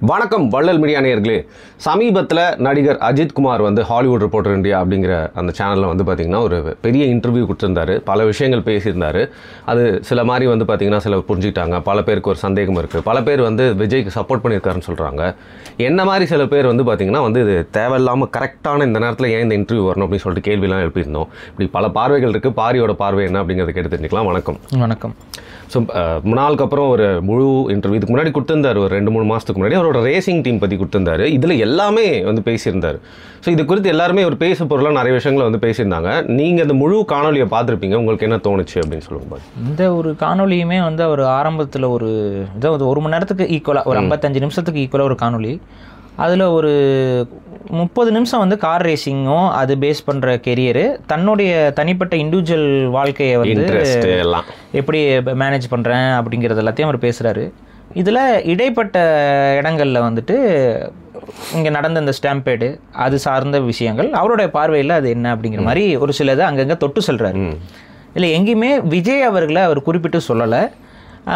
வணக்கம் வள்ளல் மீடியா நேயர்களே. சமீபத்தில் நடிகர் அஜித் குமார் வந்து ஹாலிவுட் ரிப்போர்ட்டர் இந்தியா அப்படிங்கிற அந்த சேனலில் வந்து பார்த்திங்கன்னா ஒரு பெரிய இன்டர்வியூ கொடுத்துருந்தாரு. பல விஷயங்கள் பேசியிருந்தார். அது சில மாதிரி வந்து பார்த்திங்கன்னா சில புரிஞ்சுக்கிட்டாங்க. பல பேருக்கு ஒரு சந்தேகம் இருக்குது. பல பேர் வந்து விஜய்க்கு சப்போர்ட் பண்ணியிருக்காருன்னு சொல்கிறாங்க. என்ன மாதிரி சில பேர் வந்து பார்த்திங்கன்னா வந்து இது தேவையில்லாமல் கரெக்டான இந்த நேரத்தில் ஏன் இந்த இன்டர்வியூ வரணும் அப்படின்னு சொல்லிட்டு கேள்வியெல்லாம் எழுப்பியிருந்தோம். இப்படி பல பார்வைகள் இருக்குது. பாரியோட பார்வை என்ன அப்படிங்கிறத கேட்டு தெரிஞ்சுக்கலாம். வணக்கம். வணக்கம். ஸோ நாளுக்கு அப்புறம் ஒரு முழு இன்டர்வியூ இதுக்கு முன்னாடி கொடுத்துருந்தார். ஒரு 2-3 மாதத்துக்கு முன்னாடி அவரோட ரேசிங் டீம் பற்றி கொடுத்துருந்தாரு. இதில் எல்லாமே வந்து பேசியிருந்தார். ஸோ இது குறித்து எல்லாருமே ஒரு பேசு பொருளாக நிறைய விஷயங்களை வந்து பேசியிருந்தாங்க. நீங்கள் இந்த முழு காணொலியை பார்த்துருப்பீங்க. உங்களுக்கு என்ன தோணுச்சு அப்படின்னு சொல்லுங்கள். இந்த ஒரு காணொலியுமே வந்து அவர் ஆரம்பத்தில் ஒரு இதாவது 1 மணி நேரத்துக்கு ஈக்குவலாக ஒரு 55 நிமிஷத்துக்கு ஈக்குவலாக ஒரு காணொலி. அதில் ஒரு 30 நிமிஷம் வந்து கார் ரேசிங்கும் அது பேஸ் பண்ணுற கெரியரு, தன்னுடைய தனிப்பட்ட இண்டிவிஜுவல் வாழ்க்கையை வந்து எப்படி மேனேஜ் பண்ணுறேன் அப்படிங்கிறது எல்லாத்தையும் அவர் பேசுகிறாரு. இதில் இடைப்பட்ட இடங்களில் வந்துட்டு இங்கே நடந்த இந்த ஸ்டாம்பேடு அது சார்ந்த விஷயங்கள் அவருடைய பார்வையில் அது என்ன அப்படிங்கிற மாதிரி ஒரு சிலதை அங்கங்கே தொட்டு சொல்கிறாரு. இதில் எங்கேயுமே விஜய் அவர்களை அவர் குறிப்பிட்டு சொல்லலை.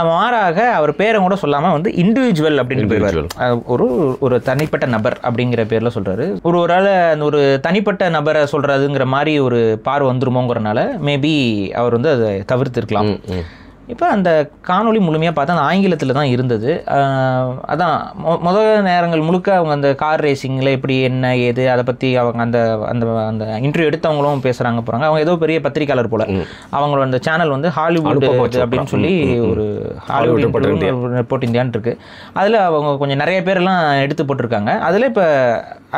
மாறாக அவர் பேரை கூட சொல்லாமல் வந்து இண்டிவிஜுவல் அப்படின்னு போயிடுவார். ஒரு தனிப்பட்ட நபர் அப்படிங்கிற பேரில் சொல்கிறாரு. ஒரு ஆள் அந்த ஒரு தனிப்பட்ட நபரை சொல்கிறதுங்கிற மாதிரி ஒரு பார்வை வந்துருமோங்கிறனால மேபி அவர் வந்து அதை தவிர்த்திருக்கலாம். இப்போ அந்த காணொலி முழுமையாக பார்த்தா அந்த ஆங்கிலத்தில் தான் இருந்தது. அதான் முதல் நேரங்கள் முழுக்க அவங்க அந்த கார் ரேசிங்கில் எப்படி என்ன ஏது அதை பற்றி அவங்க அந்த அந்த அந்த இன்டர்வியூ எடுத்தவங்களும் பேசுகிறாங்க போகிறாங்க. அவங்க ஏதோ பெரிய பத்திரிக்கையாளர் போல். அவங்களோட அந்த சேனல் வந்து ஹாலிவுட் அப்படின்னு சொல்லி ஒரு ஹாலிவுட் ரிப்போர்ட் இந்தியான்னு இருக்குது. அதில் அவங்க கொஞ்சம் நிறைய பேரெல்லாம் எடுத்து போட்டிருக்காங்க. அதில் இப்போ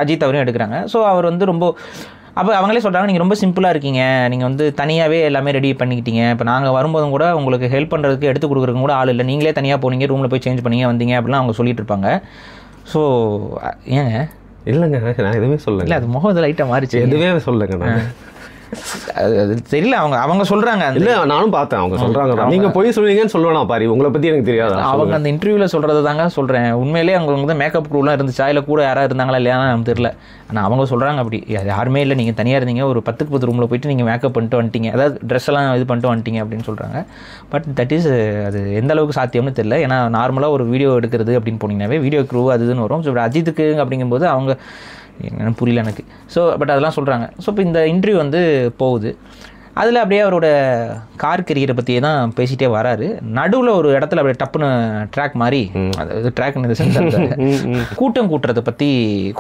அஜித் அவரையும் எடுக்கிறாங்க. ஸோ அவர் வந்து ரொம்ப அப்போ அவங்களே சொல்கிறாங்க, நீங்கள் ரொம்ப சிம்பிளாக இருக்கீங்க, நீங்கள் வந்து தனியாகவே எல்லாமே ரெடி பண்ணிக்கிட்டீங்க. இப்போ நாங்கள் வரும்போதும் கூட உங்களுக்கு ஹெல்ப் பண்ணுறதுக்கு எடுத்து கொடுக்குறதுக்கு கூட ஆள் இல்லை, நீங்களே தனியாக போனீங்க, ரூமில் போய் சேஞ்ச் பண்ணீங்க வந்தீங்க அப்படிலாம் அவங்க சொல்லிட்டு இருப்பாங்க. ஸோ ஏங்க இல்லைங்க, நான் எதுவுமே சொல்லலை. இல்லை, அது முகம் லைட்டாக மாறிச்சு. எதுவே சொல்லுங்க. நான் அது தெரியல. அவங்க சொல்கிறாங்க. இல்லை, நானும் பார்த்தேன். அவங்க சொல்கிறாங்க நீங்கள் போய் சொல்லுவீங்கன்னு சொல்லுவேனா பாரு, உங்களை பற்றி எனக்கு தெரியாது. அவங்க அந்த இன்டர்வியூவில் சொல்கிறது தாங்க சொல்கிறேன். உண்மையிலேயே அவங்க வந்து மேக்கப் க்ரூலாம் இருந்துச்சா இல்லை கூட யாராவது இருந்தாங்களா இல்லையான்னு நமக்கு தெரியல. ஆனால் அவங்க சொல்கிறாங்க அப்படி யாருமே இல்லை, நீங்கள் தனியாக இருந்தீங்க, ஒரு 10க்கு 10 ரூமில் போயிட்டு நீங்கள் மேக்கப் பண்ணிட்டு வந்துட்டீங்க, அதாவது ட்ரெஸ் எல்லாம் இது பண்ணிட்டு வந்துட்டீங்க அப்படின்னு சொல்கிறாங்க. பட் தட் இஸ் அது எந்த அளவுக்கு சாத்தியம்னு தெரியல. ஏன்னா நார்மலாக ஒரு வீடியோ எடுக்கிறது அப்படின்னு போனீங்கன்னாவே வீடியோ க்ரூ அதுன்னு வரும். ஸோ அஜித்துக்கு அப்படிங்கும்போது அவங்க என்னென்னு புரியல எனக்கு. ஸோ பட் அதெல்லாம் சொல்கிறாங்க. ஸோ இப்போ இந்த இன்டர்வியூ வந்து போகுது. அதில் அப்படியே அவரோட கார் கெரியரை பற்றியே தான் பேசிகிட்டே வராரு. நடுவில் ஒரு இடத்துல அப்படியே டப்புன்னு ட்ராக் மாதிரி, அதாவது ட்ராக் இந்த சென்ஸ் அந்த கூட்டம் கூட்டுறதை பற்றி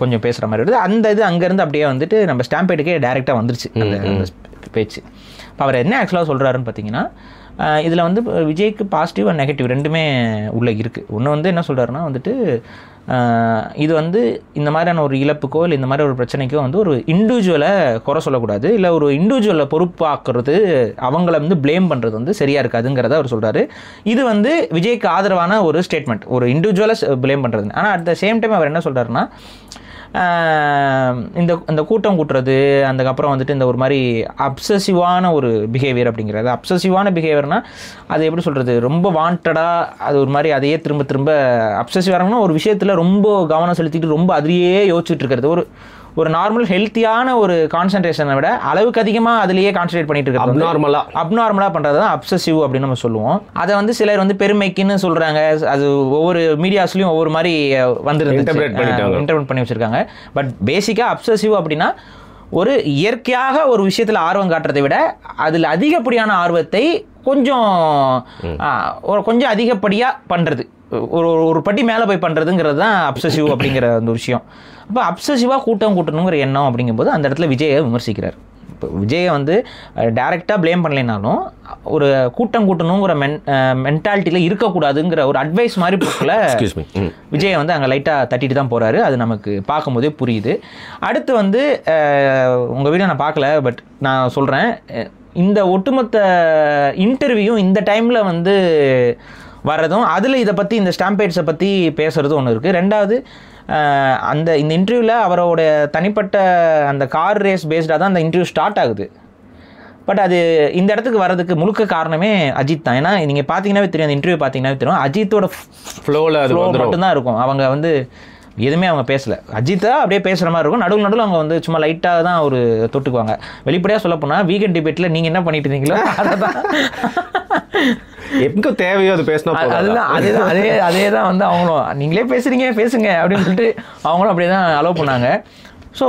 கொஞ்சம் பேசுகிற மாதிரி இருக்குது. அந்த இது அங்கேருந்து அப்படியே வந்துட்டு நம்ம ஸ்டாம்பேடுக்கே டைரெக்டாக வந்துருச்சு அந்த பேச்சு. இப்போ அவர் என்ன ஆக்சுவலாக சொல்கிறாருன்னு பார்த்தீங்கன்னா, இதில் வந்து விஜய்க்கு பாசிட்டிவ் அண்ட் நெகட்டிவ் ரெண்டுமே உள்ளே இருக்குது. ஒன்று வந்து என்ன சொல்கிறாருன்னா வந்துட்டு, இது வந்து இந்த மாதிரியான ஒரு இழப்புக்கோ இல்லை இந்த மாதிரி ஒரு பிரச்சனைக்கோ வந்து ஒரு இண்டிவிஜுவலை குறை சொல்லக்கூடாது, இல்லை ஒரு இண்டிவிஜுவலை பொறுப்பாக்குறது, அவங்கள வந்து ப்ளேம் பண்ணுறது வந்து சரியாக இருக்காதுங்கிறத அவர் சொல்கிறாரு. இது வந்து விஜய்க்கு ஆதரவான ஒரு ஸ்டேட்மெண்ட், ஒரு இண்டிவிஜுவலை ப்ளேம் பண்ணுறது. ஆனால் அட் த சேம் டைம் அவர் என்ன சொல்கிறாருன்னா, இந்த கூட்டம் கூட்டுறது, அதுக்கப்புறம் வந்துட்டு இந்த ஒரு மாதிரி அப்சசிவான ஒரு பிஹேவியர் அப்படிங்கிறது. அப்சசிவான பிஹேவியர்னால் அது எப்படி சொல்கிறது, ரொம்ப வாண்டடாக அது ஒரு மாதிரி அதையே திரும்ப திரும்ப அப்சசிவான ஒரு விஷயத்தில் ரொம்ப கவனம் செலுத்திட்டு ரொம்ப அதிலேயே யோசிச்சுட்டு இருக்கிறது. ஒரு நார்மல் ஹெல்த்தியான ஒரு கான்சன்ட்ரேஷனை விட அளவுக்கு அதிகமாக அதிலேயே கான்சன்ட்ரேட் பண்ணிட்டு இருக்கிறது அப்நார்மலாக பண்ணுறது தான் அப்சசிவ் அப்படின்னு நம்ம சொல்லுவோம். அதை வந்து சிலர் வந்து பெருமைக்குன்னு சொல்கிறாங்க. அது ஒவ்வொரு மீடியாஸ்லையும் ஒவ்வொரு மாதிரி இன்டர்பிரேட் பண்ணி வச்சுருக்காங்க. பட் பேசிக்காக அப்சசிவ் அப்படின்னா ஒரு இயற்கையாக ஒரு விஷயத்தில் ஆர்வம் காட்டுறதை விட அதில் அதிகப்படியான ஆர்வத்தை கொஞ்சம் அதிகப்படியாக பண்ணுறது, ஒரு பட்டி மேலே போய் பண்ணுறதுங்கிறது தான் அப்சசிவ் அப்படிங்கிற அந்த விஷயம். அப்போ அப்சசிவாக கூட்டம் கூட்டணுங்கிற எண்ணம் அப்படிங்கும்போது அந்த இடத்துல விஜயை விமர்சிக்கிறார். இப்போ விஜயை வந்து டைரெக்டாக ப்ளேம் பண்ணலைனாலும் ஒரு கூட்டம் கூட்டணுங்கிற மென்டாலிட்டியில் இருக்கக்கூடாதுங்கிற ஒரு அட்வைஸ் மாதிரி போகல விஜயை வந்து அங்கே லைட்டாக தட்டிட்டு தான் போகிறாரு. அது நமக்கு பார்க்கும்போதே புரியுது. அடுத்து வந்து உங்கள் வீடியோ நான் பார்க்கல, பட் நான் சொல்கிறேன், இந்த ஒட்டுமொத்த இன்டர்வியூ இந்த டைமில் வந்து வர்றதும், அதில் இதை பற்றி இந்த ஸ்டாம்பேட்ஸை பற்றி பேசுகிறதும் ஒன்று இருக்குது. ரெண்டாவது, இந்த இன்டர்வியூவில் அவரோட தனிப்பட்ட அந்த கார் ரேஸ் பேஸ்டாக தான் அந்த இன்டர்வியூ ஸ்டார்ட் ஆகுது. பட் அது இந்த இடத்துக்கு வர்றதுக்கு முழுக்க காரணமே அஜித் தான். ஏன்னா நீங்கள் பார்த்தீங்கன்னாவே தெரியும், அந்த இன்டர்வியூ பார்த்தீங்கன்னாவே தெரியும், அஜித்தோட ஃப்ளோ மட்டும்தான் இருக்கும். அவங்க வந்து எதுவுமே அவங்க பேசலை. அஜித்தா அப்படியே பேசுகிற மாதிரி இருக்கும், நடுவில் அவங்க வந்து சும்மா லைட்டாக தான் ஒரு தொட்டுக்குவாங்க. வெளிப்படையாக சொல்ல போனால் வீக்கெண்ட் டிபேட்டில் நீங்கள் என்ன பண்ணிட்டு இருந்தீங்களோ அதை தான் எங்கே தேவையோ அது பேசினா அதுதான் அதே தான் வந்து அவங்களும் நீங்களே பேசுங்க அப்படின்னு சொல்லிட்டு அவங்களும் அப்படியே தான் அலோவ் பண்ணாங்க. ஸோ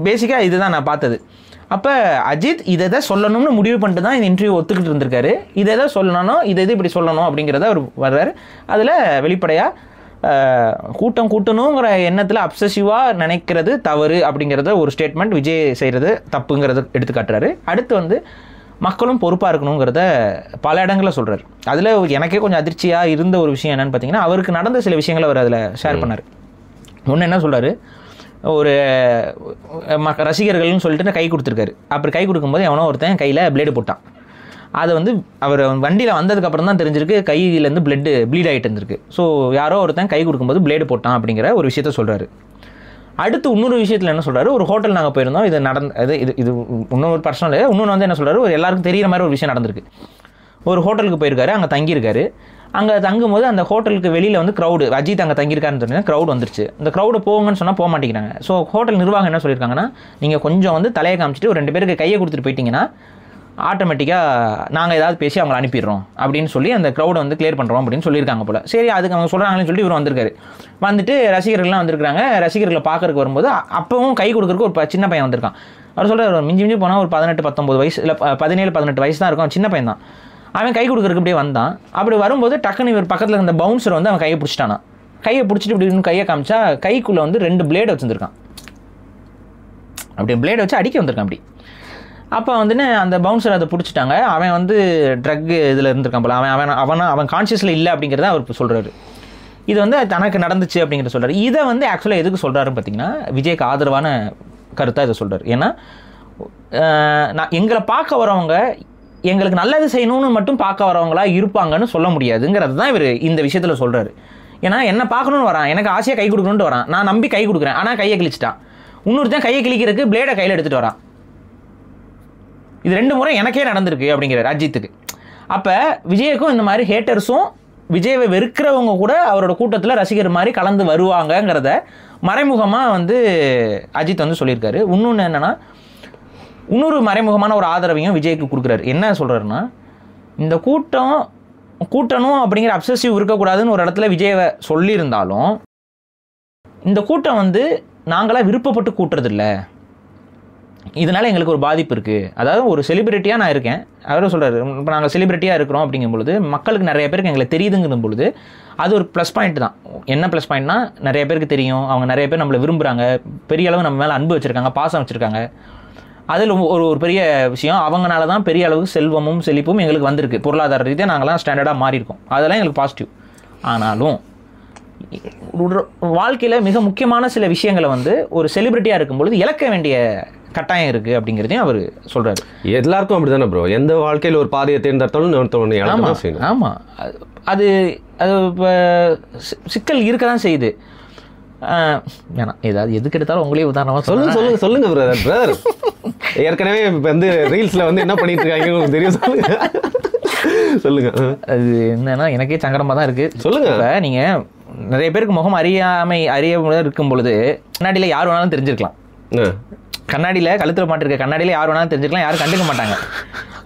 பேசிக்காக இதுதான் நான் பார்த்தது. அப்போ அஜித் இதை தான் சொல்லணும்னு முடிவு பண்ணிட்டு தான் இந்த இன்டர்வியூ ஒத்துக்கிட்டு இருந்திருக்காரு. இதை தான் சொல்லணும், இதை இப்படி சொல்லணும் அப்படிங்கிறத அவர் வர்றாரு. அதில் வெளிப்படையாக கூட்டணுங்கிற எண்ணத்தில் அப்சசிவாக நினைக்கிறது தவறு அப்படிங்கிறத ஒரு ஸ்டேட்மெண்ட் விஜய் செய்கிறது தப்புங்கிறத எடுத்துக்காட்டுறாரு. அடுத்து வந்து மக்களும் பொறுப்பாக இருக்கணுங்கிறத பல இடங்களில் சொல்கிறார். அதில் எனக்கே கொஞ்சம் அதிர்ச்சியாக இருந்த ஒரு விஷயம் என்னென்னு பார்த்தீங்கன்னா, அவருக்கு நடந்த சில விஷயங்களை அவர் அதில் ஷேர் பண்ணார். ஒன்று என்ன சொல்கிறாரு, ஒரு ரசிகர்கள்னு சொல்லிட்டு கை கொடுத்துருக்காரு. அப்படி கை கொடுக்கும்போது எவனோ ஒருத்தன் கையில் பிளேடு போட்டான். அதை வந்து அவர் வண்டியில் வந்ததுக்கப்புறம் தான் தெரிஞ்சிருக்கு கையிலேருந்து ப்ளீட் ஆகிட்டு இருந்திருக்கு. ஸோ யாரோ ஒருத்தன் கை கொடுக்கும்போது பிளேடு போட்டான் அப்படிங்கிற ஒரு விஷயத்த சொல்கிறாரு. அடுத்து இன்னொரு விஷயத்தில் என்ன சொல்கிறாரு, ஒரு ஹோட்டல் நாங்கள் போயிருந்தோம், இது இது இன்னொரு பர்சனல். இன்னொன்று வந்து என்ன சொல்கிறாரு, ஒரு எல்லாருக்கும் தெரிகிற மாதிரி ஒரு விஷயம் நடந்திருக்கு. ஒரு ஹோட்டலுக்கு போயிருக்காரு, அங்கே தங்கியிருக்காரு. அங்கே தங்கும்போது அந்த ஹோட்டலுக்கு வெளியில் வந்து க்ரௌடு, அஜித் அங்கே தங்கியிருக்காருன்னு சொன்னீங்கன்னா க்ரௌடு வந்துருச்சு. இந்த க்ரௌடு போங்கன்னு சொன்னால் போக மாட்டேங்கிறாங்க. ஸோ ஹோட்டல் நிர்வாகம் என்ன சொல்லியிருக்காங்கன்னா, நீங்கள் கொஞ்சம் வந்து தலையை காமிச்சிட்டு ஒரு 2 பேருக்கு கையை கொடுத்துட்டு போயிட்டீங்கன்னா ஆட்டோமேட்டிக்காக நாங்கள் ஏதாவது பேசி அவங்களை அனுப்பிடுறோம் அப்படின்னு சொல்லி அந்த க்ரௌடை வந்து கிளியர் பண்ணுறோம் அப்படின்னு சொல்லியிருக்காங்க போல். சரி அதுக்கு அவங்க சொல்கிறாங்கன்னு சொல்லிட்டு இவர் வந்திருக்காரு. வந்துட்டு ரசிகர்கள்லாம் வந்திருக்காங்க. ரசிகர்களை பார்க்கறதுக்கு வரும்போது அப்பவும் கை கொடுக்குறதுக்கு ஒரு சின்ன பையன் வந்திருக்கான். அவர் சொல்கிறார், மிஞ்சி போனால் ஒரு 18-19 வயசு, இல்லை 17-18 வயசு தான் இருக்கும், சின்ன பையன் தான். அவன் கை கொடுக்குறதுக்கு அப்படியே வந்தான். அப்படி வரும்போது டக்குன்னு இவர் பக்கத்தில் இருந்த பவுன்சர் வந்து அவன் கையை பிடிச்சிட்டானா. கையை பிடிச்சிட்டு இப்படி கையை காமிச்சா கைக்குள்ளே வந்து 2 பிளேடு வச்சுருக்கான். அப்படி பிளேடை வச்சு அடிக்க வந்திருக்கான் அப்படி. அப்போ வந்துன்னு அந்த பவுன்சர் அதை பிடிச்சிட்டாங்க. அவன் வந்து ட்ரக் இதில் இருந்திருக்கான் போல. அவன் கான்ஷியஸில் இல்லை அப்படிங்கிறத அவர் சொல்கிறாரு. இது வந்து தனக்கு நடந்துச்சு அப்படிங்கிறத சொல்கிறார். இதை வந்து ஆக்சுவலாக எதுக்கு சொல்கிறாருன்னு பார்த்தீங்கன்னா, விஜய்க்கு ஆதரவான கருத்தாக இதை சொல்கிறார். ஏன்னா நான் எங்களை பார்க்க வரவங்க எங்களுக்கு நல்லது செய்யணும்னு மட்டும் பார்க்க வரவங்களா இருப்பாங்கன்னு சொல்ல முடியாதுங்கிறது தான் இவர் இந்த விஷயத்தில் சொல்கிறாரு. ஏன்னா என்ன பார்க்கணுன்னு வரான், எனக்கு ஆசையாக கை கொடுக்கணுன்ட்டு வரான், நான் நம்பி கை கொடுக்குறேன், ஆனால் கையை கிழிச்சிட்டான். இன்னொருத்தன் கையை கிழிக்கிறதுக்கு பிளேடை கையில் எடுத்துகிட்டு வரான். இது 2 முறை எனக்கே நடந்திருக்கு அப்படிங்கிறார் அஜித்துக்கு. அப்போ விஜய்க்கும் இந்த மாதிரி ஹேட்டர்ஸும் விஜயை வெறுக்கிறவங்க கூட அவரோட கூட்டத்தில் ரசிகர் மாதிரி கலந்து வருவாங்கங்கிறத மறைமுகமாக வந்து அஜித் வந்து சொல்லியிருக்காரு. இன்னொன்று என்னென்னா, இன்னொரு மறைமுகமான ஒரு ஆதரவையும் விஜய்க்கு கொடுக்குறாரு. என்ன சொல்கிறாருன்னா, இந்த கூட்டணும் அப்படிங்கிற அப்சசிவ் இருக்கக்கூடாதுன்னு ஒரு இடத்துல விஜயை சொல்லியிருந்தாலும், இந்த கூட்டம் வந்து நாங்களாம் விருப்பப்பட்டு கூட்டுறதில்ல, இதனால் எங்களுக்கு ஒரு பாதிப்பு இருக்குது. அதாவது ஒரு செலிபிரிட்டியாக நான் இருக்கேன், அவரும் சொல்கிறார், இப்போ நாங்கள் செலிபிரிட்டியாக இருக்கிறோம் அப்படிங்கும் பொழுது மக்களுக்கு நிறைய பேருக்கு எங்களை தெரியுதுங்கும் பொழுது அது ஒரு ப்ளஸ் பாயிண்ட் தான். என்ன ப்ளஸ் பாயிண்ட்னா, நிறைய பேருக்கு தெரியும், அவங்க நிறைய பேர் நம்மளை விரும்புகிறாங்க, பெரிய அளவு நம்ம மேலே அன்பு வச்சுருக்காங்க, பாசம் வச்சுருக்காங்க. அதில் ஒரு பெரிய விஷயம், அவங்களால தான் பெரிய அளவுக்கு செல்வமும் செழிப்பும் எங்களுக்கு வந்திருக்கு. பொருளாதார ரீதியாக நாங்களாம் ஸ்டாண்டர்டாக மாறி இருக்கோம். அதெல்லாம் எங்களுக்கு பாசிட்டிவ். ஆனாலும் வாழ்க்கையில் மிக முக்கியமான சில விஷயங்களை வந்து ஒரு செலிபிரிட்டியாக இருக்கும்பொழுது இழக்க வேண்டிய கட்டாயம் இருக்குது அப்படிங்கிறதையும் அவர் சொல்கிறாரு. எல்லாருக்கும் அப்படி தானே ப்ரோ, எந்த வாழ்க்கையில் ஒரு பாதையை தேர்ந்தெடுத்தாலும் ஆமாம், அது இப்போ சிக்கல் இருக்க தான் செய்யுது. வேணாம், ஏதாவது எதுக்கு எடுத்தாலும் உங்களே உதாரணமாக சொல்லுங்க பிரதர். ஏற்கனவே இப்போ வந்து ரீல்ஸில் வந்து என்ன பண்ணிட்டு இருக்காங்க உங்களுக்கு தெரியும். சொல்லுங்க. அது என்னன்னா, எனக்கே சங்கடமாக தான் இருக்குது. சொல்லுங்க. இப்போ நீங்கள் நிறைய பேருக்கு முகம் அறிய இருக்கும் பொழுது கண்ணாடியில் யார் வேணாலும் தெரிஞ்சிருக்கலாம். கண்ணாடியில் கழுத்தில் மாட்டிருக்க கண்ணாடியில் யார் வேணாலும் தெரிஞ்சிருக்கலாம், யாரும் கண்டுக்க மாட்டாங்க.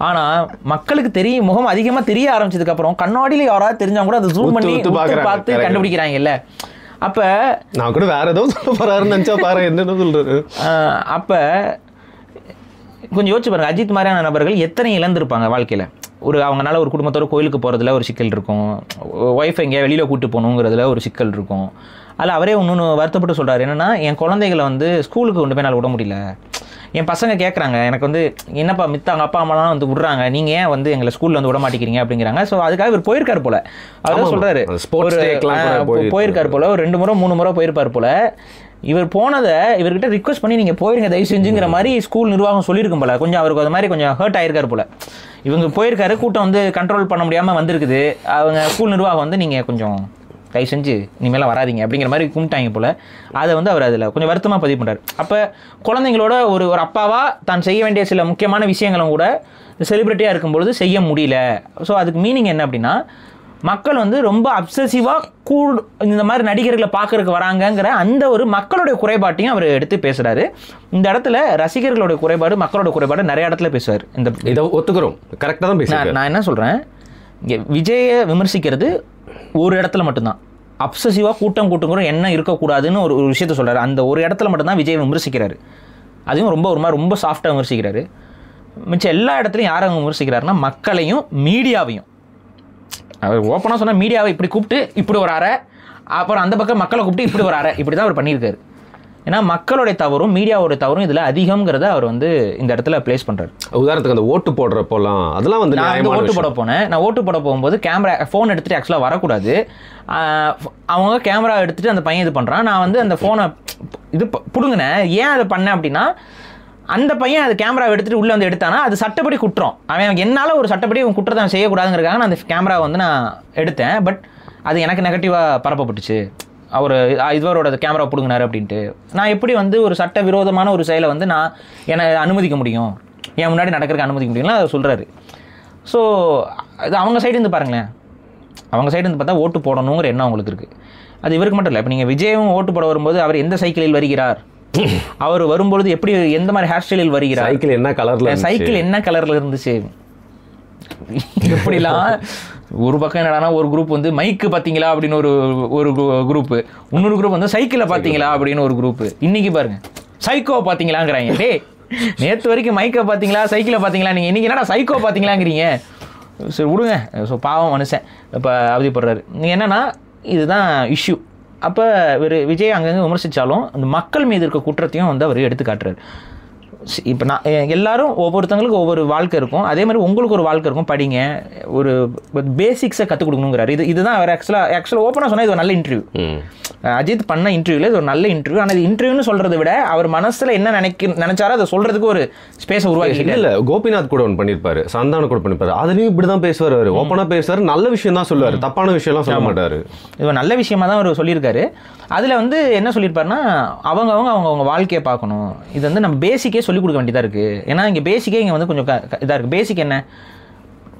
ஆனால் மக்களுக்கு தெரியும், முகம் அதிகமாக தெரிய ஆரம்பிச்சதுக்கப்புறம் கண்ணாடியில் யாராவது தெரிஞ்சவங்க கூட அதை ஜூம் பண்ணி பார்த்து கண்டுபிடிக்கிறாங்கல்ல. அப்போ நான் கூட வேற ஏதோ சொல்ல போறாருன்னு நினச்சா பாரு என்னென்ன சொல்றது. அப்போ கொஞ்சம் யோசிச்சு பாருங்க, அஜித் மாதிரியான நபர்கள் எத்தனை இழந்திருப்பாங்க வாழ்க்கையில். அவங்களால ஒரு குடும்பத்தோட கோயிலுக்கு போகிறதுல ஒரு சிக்கல் இருக்கும், ஒய்ஃப் எங்கேயா வெளியில் கூப்பிட்டு போகணுங்கிறதுல ஒரு சிக்கல் இருக்கும். அதில் அவரே இன்னொன்று வருத்தப்பட்டு சொல்கிறார், என்னென்னா என் குழந்தைகளை வந்து ஸ்கூலுக்கு கொண்டு போய் என்னால் விட முடியல. என் பசங்க கேட்குறாங்க, எனக்கு வந்து என்னப்பா அவங்க அப்பா அம்மாலாம் வந்து விட்றாங்க, நீங்கள் ஏன் வந்து எங்களை ஸ்கூலில் வந்து விட மாட்டேங்கிறீங்க அப்படிங்கிறாங்க. ஸோ அதுக்காக இவர் போயிருக்கார் போல். அவர் சொல்கிறாரு, போயிருக்கார் போல், ஒரு 2 முறை 3 முறை போயிருப்பார் போல். இவர் போனதை இவர்கிட்ட ரிக்வஸ்ட் பண்ணி நீங்கள் போயிருங்க தயவு செஞ்சுங்கிற மாதிரி ஸ்கூல் நிர்வாகம் சொல்லியிருக்கும் போல். கொஞ்சம் அவருக்கு அது மாதிரி கொஞ்சம் ஹர்ட் ஆகிருக்கார் போல். இவங்க போயிருக்காரு, கூட்டம் வந்து கண்ட்ரோல் பண்ண முடியாமல் வந்திருக்குது, அவங்க ஸ்கூல் நிர்வாகம் வந்து நீங்கள் கொஞ்சம் தயவு செஞ்சு இனிமேலாம் வராதிங்க அப்படிங்கிற மாதிரி கும்பிட்டாங்க போல். அதை வந்து அவர் அதில் கொஞ்சம் வருத்தமாக பதிவு பண்ணுறாரு. அப்போ குழந்தைங்களோட ஒரு அப்பாவாக தான் செய்ய வேண்டிய சில முக்கியமான விஷயங்களும் கூட செலிப்ரிட்டியாக இருக்கும்பொழுது செய்ய முடியல. ஸோ அதுக்கு மீனிங் என்ன அப்படின்னா, மக்கள் வந்து ரொம்ப அப்சசிவாக இந்த மாதிரி நடிகர்களை பார்க்கறதுக்கு வராங்கங்கிற அந்த ஒரு மக்களுடைய குறைபாட்டையும் அவர் எடுத்து பேசுகிறாரு. இந்த இடத்துல ரசிகர்களுடைய குறைபாடு, மக்களோட குறைபாடு நிறைய இடத்துல பேசுவார். இதை ஒத்துக்கிறோம், கரெக்டாக தான் பேசுகிறேன். நான் என்ன சொல்கிறேன், இங்கே விஜயை விமர்சிக்கிறது ஒரு இடத்துல மட்டும்தான். அப்சசிவாக கூட்டம் என்ன இருக்கக்கூடாதுன்னு ஒரு விஷயத்த சொல்கிறாரு. அந்த ஒரு இடத்துல மட்டும்தான் விஜயை விமர்சிக்கிறாரு. அதையும் ரொம்ப ஒரு மாதிரி ரொம்ப சாஃப்டாக விமர்சிக்கிறாரு. மிச்சம் எல்லா இடத்துலையும் யாரை விமர்சிக்கிறாருன்னா மக்களையும் மீடியாவையும். அவர் ஓப்பனாக சொன்னால் மீடியாவை இப்படி கூப்பிட்டு இப்படி ஒரு அறை, அப்புறம் அந்த பக்கம் மக்களை கூப்பிட்டு இப்படி ஒரு அறை, இப்படி தான் அவர் பண்ணியிருக்காரு. ஏன்னா மக்களுடைய தவறும் மீடியாவோட தவறும் இதில் அதிகம்ங்கிறத அவர் வந்து இந்த இடத்துல பிளேஸ் பண்ணுறாரு. உதாரணத்துக்கு அந்த ஓட்டு போடுறப்போலாம் அதெல்லாம் வந்து நான் வந்து ஓட்டு போட போனேன். நான் ஓட்டு போட போகும்போது ஃபோன் எடுத்துகிட்டு ஆக்சுவலாக வரக்கூடாது. அவங்க கேமரா எடுத்துகிட்டு அந்த பையன் இது பண்ணுறான். நான் வந்து அந்த ஃபோனை இது பிடுங்கினேன். ஏன் அதை பண்ணேன் அப்படின்னா, அந்த பையன் அது கேமரா எடுத்துகிட்டு உள்ளே வந்து எடுத்தானா அது சட்டப்படி குற்றம். அவன் என்னால் ஒரு சட்டப்படி அவன் குற்றத்தை அவன் செய்யக்கூடாதுங்கிறதுக்காக நான் அந்த கேமராவை வந்து நான் எடுத்தேன். பட் அது எனக்கு நெகட்டிவாக பரப்பப்பட்டுச்சு. அவர் இவரோட கேமரா பிடுங்கினார் அப்படின்ட்டு. நான் எப்படி வந்து ஒரு சட்ட விரோதமான ஒரு செயலை வந்து என்னை அனுமதிக்க முடியும், என் முன்னாடி நடக்கிறதுக்கு அனுமதிக்க முடியும்னா அதை சொல்கிறாரு. ஸோ அது அவங்க சைடு இருந்து பாருங்களேன். அவங்க சைடு இருந்து பார்த்தா ஓட்டு போடணுங்கிற எண்ணம் அவங்களுக்கு இருக்குது. அது இவருக்கு மட்டும் இல்லை. இப்போ நீங்கள் விஜயும் ஓட்டு போட வரும்போது அவர் எந்த சைக்கிளில் வருகிறார், அவர் வரும்பொழுது எப்படி எந்த மாதிரி ஹேர் ஸ்டைலில் வருகிறார், சைக்கிள் என்ன கலரில் இருந்துச்சு, எப்படிலாம் ஒரு பக்கம் என்னடானா ஒரு குரூப் வந்து மைக்கு பார்த்தீங்களா அப்படின்னு ஒரு குரூப்பு, இன்னொரு குரூப் வந்து சைக்கிளை பார்த்தீங்களா அப்படின்னு ஒரு குரூப்பு. இன்னைக்கு பாருங்க சைக்கோ பார்த்தீங்களாங்கிறாங்க. டே, நேற்று வரைக்கும் மைக்கை பார்த்தீங்களா சைக்கிளை பார்த்தீங்களா, நீங்கள் இன்னைக்கு என்னடா சைக்கோ பார்த்தீங்களாங்கிறீங்க. சரி விடுங்க. ஸோ பாவம் மனுஷன் இப்போ அவதிப்படுறாரு. நீங்கள் என்னென்னா இதுதான் இஷ்யூ. அப்போ விஜய் அங்கங்கே விமர்சித்தாலும் அந்த மக்கள் மீது இருக்க குற்றத்தையும் வந்து அவர் எடுத்து காட்டுறாரு. இப்போ நான் எல்லாரும் ஒவ்வொருத்தவங்களுக்கு ஒவ்வொரு வாழ்க்கை இருக்கும். அதே மாதிரி உங்களுக்கு ஒரு வாழ்க்கை இருக்கும். படிங்க, ஒரு பேசிக்ஸை கற்றுக் கொடுக்கணுங்கிறாரு. இதுதான் அவர் ஆக்சுவலாக ஓப்பனாக சொன்னால் இது ஒரு நல்ல இன்டர்வியூ. அஜித் பண்ண இன்டர்வியூவில் இது ஒரு நல்ல இன்டர்வியூ. ஆனால் இது இன்டர்வியூன்னு சொல்கிறத விட அவர் மனசில் என்ன நினைச்சாரோ அதை சொல்கிறதுக்கு ஒரு ஸ்பேஸை உருவாக்கி. இல்லை, கோபிநாத் கூட ஒன்று பண்ணியிருப்பாரு, சந்தானம் கூட பண்ணியிருப்பாரு. அதுலேயும் இப்படி தான் பேசுவார். அவர் ஓப்பனாக பேசுவார், நல்ல விஷயம் தான் சொல்லுவார், தப்பான விஷயம்லாம் சொல்ல மாட்டார். இது நல்ல விஷயமா தான் அவர் சொல்லியிருக்காரு. அதில் வந்து என்ன சொல்லியிருப்பாருன்னா, அவங்க வாழ்க்கையை பார்க்கணும். இது வந்து நம்ம பேசிக்கே சொல்லிக் கொடுக்க வேண்டியதாக இருக்குது. ஏன்னா இங்கே பேசிக்கே இங்கே வந்து கொஞ்சம் இதாக இருக்குது. பேசிக் என்ன,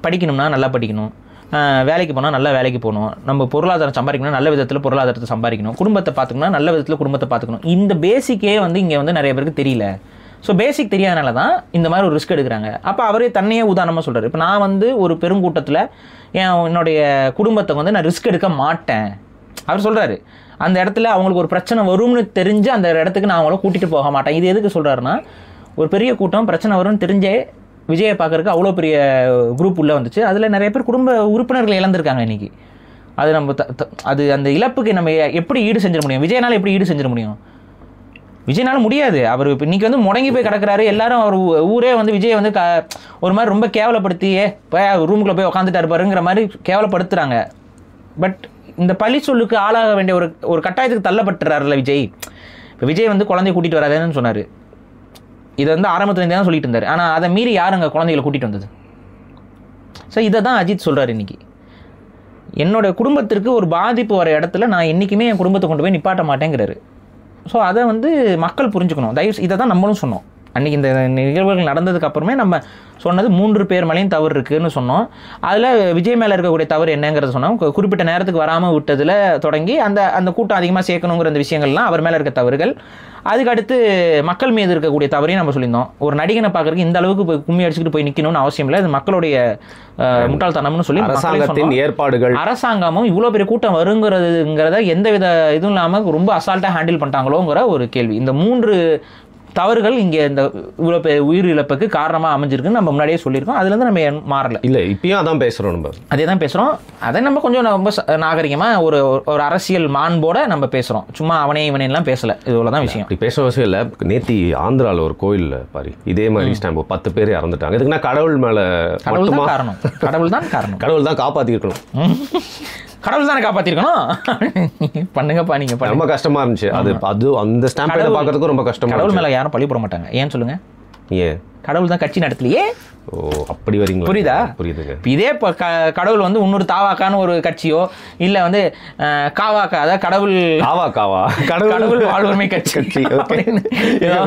படிக்கணும்னா நல்லா படிக்கணும், வேலைக்கு போனால் நல்ல வேலைக்கு போகணும், நம்ம பொருளாதாரம் சம்பாதிக்கணும், நல்ல விதத்தில் பொருளாதாரத்தை சம்பாதிக்கணும், குடும்பத்தை பார்த்துக்கணும், நல்ல விதத்தில் குடும்பத்தை பார்த்துக்கணும். இந்த பேசிக்கே வந்து இங்கே வந்து நிறைய பேருக்கு தெரியல. ஸோ பேசிக் தெரியாதனால தான் இந்த மாதிரி ஒரு ரிஸ்க் எடுக்கிறாங்க. அப்போ அவரே தன்னையே உதாரணமாக சொல்கிறார். இப்போ நான் வந்து ஒரு பெருங்கூட்டத்தில் என்னுடைய குடும்பத்தை வந்து நான் ரிஸ்க் எடுக்க மாட்டேன் அவர் சொல்கிறாரு. அந்த இடத்துல அவங்களுக்கு ஒரு பிரச்சனை வரும்னு தெரிஞ்சு அந்த இடத்துக்கு நான் அவங்கள கூட்டிகிட்டு போக மாட்டேன். இது எதுக்கு சொல்கிறாருன்னா, ஒரு பெரிய கூட்டம் பிரச்சனை வரும்னு தெரிஞ்சே விஜயை பார்க்கறதுக்கு அவ்வளோ பெரிய குரூப் உள்ளே வந்துச்சு. அதில் நிறைய பேர் குடும்ப உறுப்பினர்கள் இழந்திருக்காங்க இன்றைக்கி. அது நம்ம அது அந்த இழப்புக்கு நம்ம எப்படி ஈடு செஞ்சிட முடியும்? விஜயனால் எப்படி ஈடு செஞ்சிட முடியும்? விஜயனால முடியாது. அவர் இப்போ இன்றைக்கி வந்து முடங்கி போய் கிடக்கிறாரு. எல்லாரும் அவர் ஊரே வந்து விஜயை வந்து ஒரு மாதிரி ரொம்ப கேவலப்படுத்தியே ரூமுக்குள்ளே போய் உட்காந்துட்டாரு பாருங்கிற மாதிரி கேவலப்படுத்துகிறாங்க. பட் இந்த பழி சொல்லுக்கு ஆளாக வேண்டிய ஒரு கட்டாயத்துக்கு தள்ளப்பட்டுறாருல விஜய். இப்போ விஜய் வந்து குழந்தைய கூட்டிகிட்டு வராதுன்னு சொன்னார். இதை வந்து ஆரம்பத்துலேருந்தே தான் சொல்லிட்டு இருந்தார். ஆனால் அதை மீறி யார் அங்கே குழந்தைகளை கூட்டிகிட்டு வந்தது? ஸோ இதை தான் அஜித் சொல்கிறார். இன்றைக்கி என்னோட குடும்பத்திற்கு ஒரு பாதிப்பு வர இடத்துல நான் என்றைக்குமே என் குடும்பத்தை கொண்டு போய் நிப்பாட்ட மாட்டேங்கிறாரு. ஸோ அதை வந்து மக்கள் புரிஞ்சுக்கணும். இதை தான் நம்மளும் சொன்னோம். அன்றைக்கி இந்த நிகழ்வுகள் நடந்ததுக்கு அப்புறமே நம்ம சொன்னது 3 பேர் மேலேயும் தவறு இருக்குதுன்னு சொன்னோம். அதில் விஜய் மேலே இருக்கக்கூடிய தவறு என்னங்கிறத சொன்னோம். குறிப்பிட்ட நேரத்துக்கு வராமல் விட்டதில் தொடங்கி அந்த கூட்டம் அதிகமாக சேர்க்கணுங்கிற அந்த விஷயங்கள்லாம் அவர் மேலே இருக்க தவறுகள். அதுக்கு அடுத்து மக்கள் மீது இருக்கக்கூடிய தவறையும் நம்ம சொல்லியிருந்தோம். ஒரு நடிகனை பார்க்குறதுக்கு இந்த அளவுக்கு போய் கும்மி அடிச்சுக்கிட்டு போய் நிற்கணும்னு அவசியம் இல்லை. அது மக்களுடைய முட்டாள்தனம்னு சொல்லி அரசாங்கத்தின் ஏற்பாடுகள், அரசாங்கமும் இவ்வளோ பெரிய கூட்டம் வருங்கிறத எந்தவித இதுவும் இல்லாமல் ரொம்ப அசால்ட்டாக ஹேண்டில் பண்ணிட்டாங்களோங்கிற ஒரு கேள்வி. இந்த 3 தவறுகள் இங்கே இந்த இவ்வளோ உயிரிழப்புக்கு காரணமாக அமைஞ்சிருக்குன்னு நம்ம முன்னாடியே சொல்லியிருக்கோம். அதுலேருந்து நம்ம மாறலை. இல்லை, இப்பயும் அதான் பேசுகிறோம். நம்ம அதே தான் பேசுகிறோம். அதை நம்ம கொஞ்சம் ரொம்ப நாகரிகமாக ஒரு அரசியல் மாண்போட நம்ம பேசுகிறோம். சும்மா அவனே இவனேலாம் பேசலை. இதுல தான் விஷயம். இப்படி பேசுகிற விஷயம் இல்லை. நேற்று ஆந்திராவில் ஒரு கோயிலில் பாரு இதே மாதிரி ஸ்டாம்பு 10 பேர் இறந்துட்டாங்க. இதுக்குன்னா கடவுள் மேலே கடவுள் தான் காரணம். கடவுள் தான் காரணம். கடவுள் தான் காப்பாற்றிருக்கணும். கடவுள் தானே காப்பாற்றிருக்கணும். பண்ணுங்கப்பா, நீங்கள் ரொம்ப கஷ்டமாக இருந்துச்சு. அது அந்த ஸ்டாம்பை பார்க்கறதுக்கும் ரொம்ப கஷ்டமாக. கடவுள் மேலே யாரும் பழி போட மாட்டாங்க. ஏன்னு சொல்லுங்கள். ஏன்? கடவுள் தான் கட்சி நடத்தலையே. ஓ, அப்படி வரீங்களா? புரியுதா? புரியுதுங்க. இதே இப்போ கடவுள் வந்து இன்னொரு தாவாக்கான்னு ஒரு கட்சியோ இல்லை வந்து காவாக்கா, அதாவது கடவுள் வாழ்வுரிமை கட்சி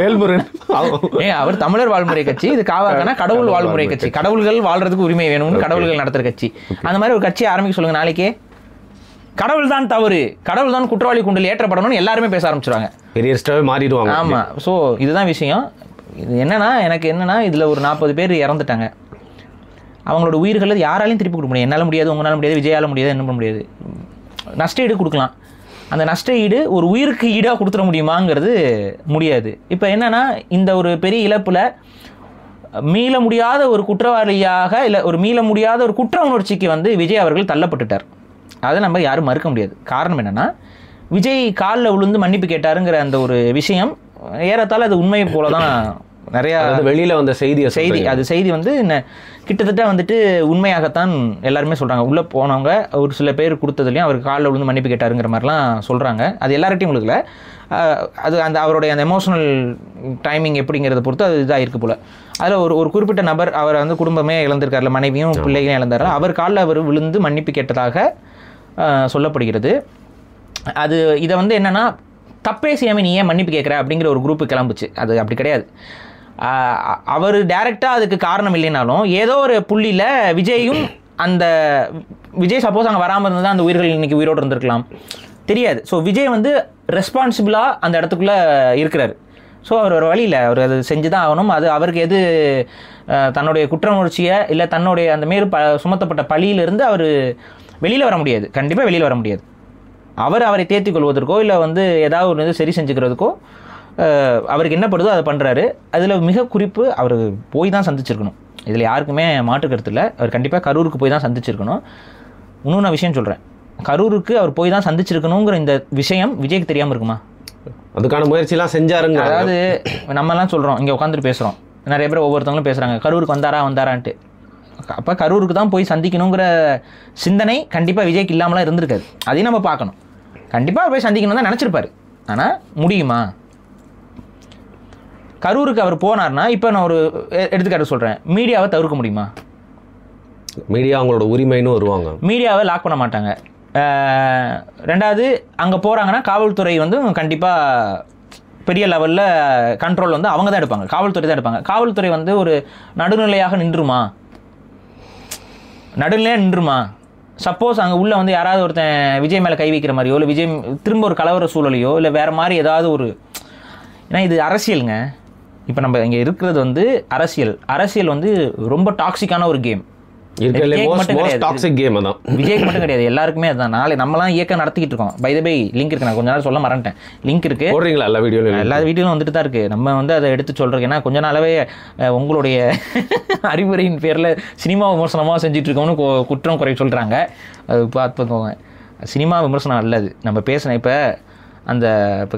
வேல்முருகன், அவர் தமிழர் வாழ்முறை கட்சி, இது காவாக்கானா கடவுள் வாழ்முறை கட்சி, கடவுள்கள் வாழ்றதுக்கு உரிமை வேணும்னு கடவுள்கள் நடத்துற கட்சி. அந்த மாதிரி ஒரு கட்சி ஆரம்பிக்க சொல்லுங்க நாளைக்கே. கடவுள் தான் தவறு, கடவுள் தான் குற்றவாளி கூண்டில் ஏற்றப்படணும்னு எல்லாருமே பேச ஆரம்பிச்சிருவாங்க, பெரிய மாறிடுவாங்க. ஆமா. ஸோ இதுதான் விஷயம். இது எனக்கு என்னன்னா இதில் ஒரு 40 பேர் இறந்துட்டாங்க. அவங்களோட உயிர்களை யாராலையும் திருப்பி கொடுக்க முடியாது. என்னால் முடியாது, உங்களால் முடியாது, விஜயால முடியாது, என்ன பண்ண முடியாது. நஷ்ட ஈடு கொடுக்கலாம். அந்த நஷ்ட ஈடு ஒரு உயிருக்கு ஈடாக கொடுத்துட முடியுமாங்கிறது முடியாது. இப்போ என்னன்னா இந்த ஒரு பெரிய இழப்பில் மீள முடியாத ஒரு குற்றவாளியாக இல்லை ஒரு மீள முடியாத ஒரு குற்ற உணர்ச்சிக்கு வந்து விஜய் அவர்கள் தள்ளப்பட்டுட்டார். அதை நம்ம யாரும் மறுக்க முடியாது. காரணம் என்னென்னா விஜய் காலில் விழுந்து மன்னிப்பு கேட்டாருங்கிற அந்த ஒரு விஷயம் ஏறத்தாழ அது உண்மையை போல தான் நிறையா வெளியில் வந்த செய்தி அது செய்தி வந்து கிட்டத்தட்ட வந்துட்டு உண்மையாகத்தான் எல்லாருமே சொல்கிறாங்க. உள்ளே போனவங்க ஒரு சில பேர் கொடுத்ததுலையும் அவர் காலில் விழுந்து மன்னிப்பு கேட்டாருங்கிற மாதிரிலாம் சொல்கிறாங்க. அது எல்லார்ட்டையும் உங்களுக்குல அது அந்த அவருடைய அந்த எமோஷனல் டைமிங் எப்படிங்கிறத பொறுத்து அது இதாக இருக்குது போல். அதில் ஒரு குறிப்பிட்ட நபர் அவரை வந்து குடும்பமே இழந்திருக்காருல, மனைவியும் பிள்ளைகளும் இழந்தார். அவர் காலில் அவர் விழுந்து மன்னிப்பு கேட்டதாக சொல்லப்படுகிறது. அது இதை வந்து என்னென்னா தப்பே செய்யாமல் நீ ஏன் மன்னிப்பு கேட்குற அப்படிங்கிற ஒரு குரூப்பு கிளம்புச்சு. அது அப்படி கிடையாது. அவர் டைரெக்டாக அதுக்கு காரணம் இல்லைனாலும் ஏதோ ஒரு புள்ளியில் விஜயும் அந்த விஜய் சப்போஸ் அங்கே வராமல் இருந்தால் அந்த உயிர்கள் இன்றைக்கி உயிரோடு இருந்திருக்கலாம், தெரியாது. ஸோ விஜய் வந்து ரெஸ்பான்சிபிளாக அந்த இடத்துக்குள்ளே இருக்கிறார். ஸோ அவர் ஒரு வழியில் அவர் அது செஞ்சு தான் ஆகணும். அது அவருக்கு எது தன்னுடைய குற்ற உணர்ச்சியை இல்லை தன்னுடைய அந்த மேல் சுமத்தப்பட்ட பழியிலிருந்து அவர் வெளியில் வர முடியாது. கண்டிப்பாக வெளியில் வர முடியாது. அவரை தேர்த்தி கொள்வதற்கோ இல்லை வந்து ஏதாவது ஒரு இது சரி செஞ்சுக்கிறதுக்கோ அவருக்கு என்ன படுதோ அதை பண்ணுறாரு. அதில் மிக குறிப்பு அவர் போய் தான் சந்திச்சிருக்கணும். இதில் யாருக்குமே மாற்று கருத்து இல்லை. அவர் கண்டிப்பாக கரூருக்கு போய் தான் சந்திச்சிருக்கணும். இன்னும் நான் விஷயம் சொல்கிறேன், கரூருக்கு அவர் போய் தான் சந்திச்சிருக்கணுங்கிற இந்த விஷயம் விஜய்க்கு தெரியாமல் இருக்குமா? அதுக்கான முயற்சியெல்லாம் செஞ்சாருங்க. அதாவது நம்மலாம் சொல்கிறோம், இங்கே உட்காந்துட்டு பேசுகிறோம், நிறைய பேர் ஒவ்வொருத்தவங்களும் பேசுகிறாங்க கரூருக்கு வந்தாரான்ட்டு. அப்போ கரூருக்கு தான் போய் சந்திக்கணுங்கிற சிந்தனை கண்டிப்பாக விஜய்க்கு இல்லாமலாம் இருந்திருக்காது. அதையும் நம்ம பார்க்கணும். கண்டிப்பாக போய் சந்திக்கணும் தான் நினச்சிருப்பார். ஆனால் முடியுமா? கரூருக்கு அவர் போனார்னா இப்போ நான் ஒரு எடுத்துக்காட்டு சொல்கிறேன், மீடியாவை தவிர்க்க முடியுமா? மீடியா அவங்களோட உரிமைன்னு வருவாங்க, மீடியாவை லாக் பண்ண மாட்டாங்க. ரெண்டாவது அங்கே போகிறாங்கன்னா காவல்துறை வந்து கண்டிப்பாக பெரிய லெவலில் கண்ட்ரோல் வந்து அவங்க தான் எடுப்பாங்க, காவல்துறை தான் எடுப்பாங்க. காவல்துறை வந்து ஒரு நடுநிலையாக நின்றுமா? சப்போஸ் அங்கே உள்ளே வந்து யாராவது ஒருத்தன் விஜய் மேலே கை வைக்கிற மாதிரியோ இல்லை விஜய் திரும்ப ஒரு கலவர சூழலையோ இல்லை வேறு மாதிரி ஏதாவது ஒரு, ஏன்னா இது அரசியலுங்க. இப்போ நம்ம இங்கே இருக்கிறது வந்து அரசியல் வந்து ரொம்ப டாக்ஸிக்கான ஒரு கேம். விஜய்க்கு மட்டும் கிடையாது, எல்லாருக்குமே அதுதான். நாளை நம்மலாம் இயக்கம் நடத்திக்கிட்டு இருக்கோம். பை த பை லிங்க் இருக்கு, நான் கொஞ்ச நாள் சொல்ல மறந்துட்டேன். லிங்க் இருக்கு, எல்லா வீடியோலும் வந்துட்டு தான் இருக்கு. நம்ம வந்து அதை எடுத்து சொல்றதுக்கு, ஏன்னா கொஞ்ச நாளாவே உங்களுடைய அறிவுரையின் பேரில் சினிமா விமர்சனமாக செஞ்சுட்டு இருக்கோம்னு குற்றம் குறை சொல்றாங்க. அது பார்த்துக்கோங்க, சினிமா விமர்சனம் அல்லது நம்ம பேசின இப்போ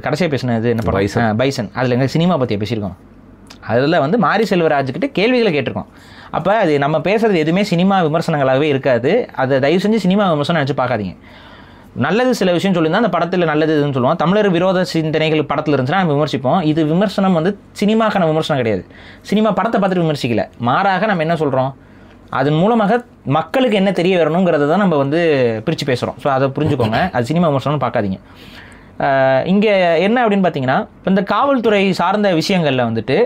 கடைசியாக பேசினது என்ன படம் பைசன், அதில் எங்கள் சினிமா பற்றிய பேசியிருக்கோம். அதில் வந்து மாரி செல்வராஜுக்கிட்ட கேள்விகளை கேட்டிருக்கோம். அப்போ அது நம்ம பேசுகிறது எதுவுமே சினிமா விமர்சனங்களாகவே இருக்காது. அதை தயவு செஞ்சு சினிமா விமர்சனம் நினச்சி பார்க்காதீங்க. நல்லது சில விஷயம் சொல்லியிருந்தால் அந்த படத்தில் நல்லது இதுன்னு சொல்லுவோம். தமிழர் விரோத சிந்தனைகள் படத்தில் இருந்துச்சுன்னா நம்ம விமர்சிப்போம். இது விமர்சனம் வந்து சினிமாக்கான விமர்சனம் கிடையாது. சினிமா படத்தை பார்த்துட்டு விமர்சிக்கல, மாறாக நம்ம என்ன சொல்கிறோம், அதன் மூலமாக மக்களுக்கு என்ன தெரிய வரணுங்கிறத தான் நம்ம வந்து பிரித்து பேசுகிறோம். ஸோ அதை புரிஞ்சுக்கோங்க, அது சினிமா விமர்சனம்னு பார்க்காதீங்க. இங்கே என்ன அப்படின்னு பார்த்தீங்கன்னா, இந்த காவல்துறை சார்ந்த விஷயங்களில் வந்துட்டு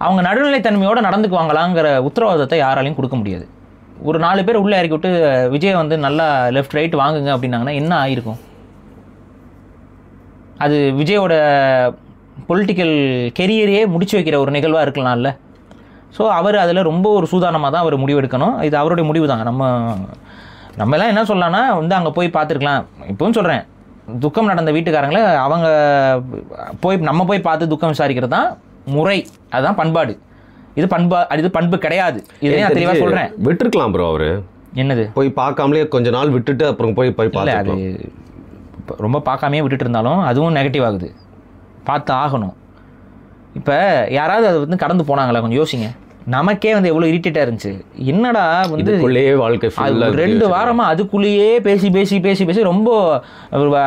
அவங்க நடுநிலைத்தன்மையோடு நடந்துக்குவாங்களாங்கிற உத்தரவாதத்தை யாராலையும் கொடுக்க முடியாது. ஒரு 4 பேர் உள்ளே இறக்கி விட்டு விஜய் வந்து நல்லா லெஃப்ட் ரைட் வாங்குங்க அப்படின்னாங்கன்னா என்ன ஆகிருக்கும்? அது விஜயோட பொலிட்டிக்கல் கெரியரையே முடிச்சு வைக்கிற ஒரு நிகழ்வாக இருக்கலாம்ல. ஸோ அவர் அதில் ரொம்ப ஒரு சூதானமாக தான் அவர் முடிவெடுக்கணும். இது அவருடைய முடிவு தாங்க. நம்ம எல்லாம் என்ன சொல்லலாம்னா வந்து அங்கே போய் பார்த்துருக்கலாம். இப்போவும் சொல்கிறேன், துக்கம் நடந்த வீட்டுக்காரங்களை அவங்க நம்ம போய் பார்த்து துக்கம் விசாரிக்கிறது தான் முறை, அதுதான் பண்பாடு. இது பண்பு கிடையாது. இதை நான் தெளிவாக சொல்கிறேன். விட்டுருக்கலாம் ப்ரோ, அவர் என்னது போய் பார்க்காமலே கொஞ்ச நாள் விட்டுட்டு அப்புறம் போய் பார்த்து, அது ரொம்ப பார்க்காமே விட்டுட்டு இருந்தாலும் அதுவும் நெகட்டிவ் ஆகுது, பார்த்து ஆகணும். இப்போ யாராவது அது வந்து கடந்து போனாங்களா கொஞ்சம் யோசிங்க. நமக்கே வந்து எவ்வளோ இரிட்டேட்டாக இருந்துச்சு. என்னடா வந்து வாழ்க்கை 2 வாரமாக அதுக்குள்ளேயே பேசி ரொம்ப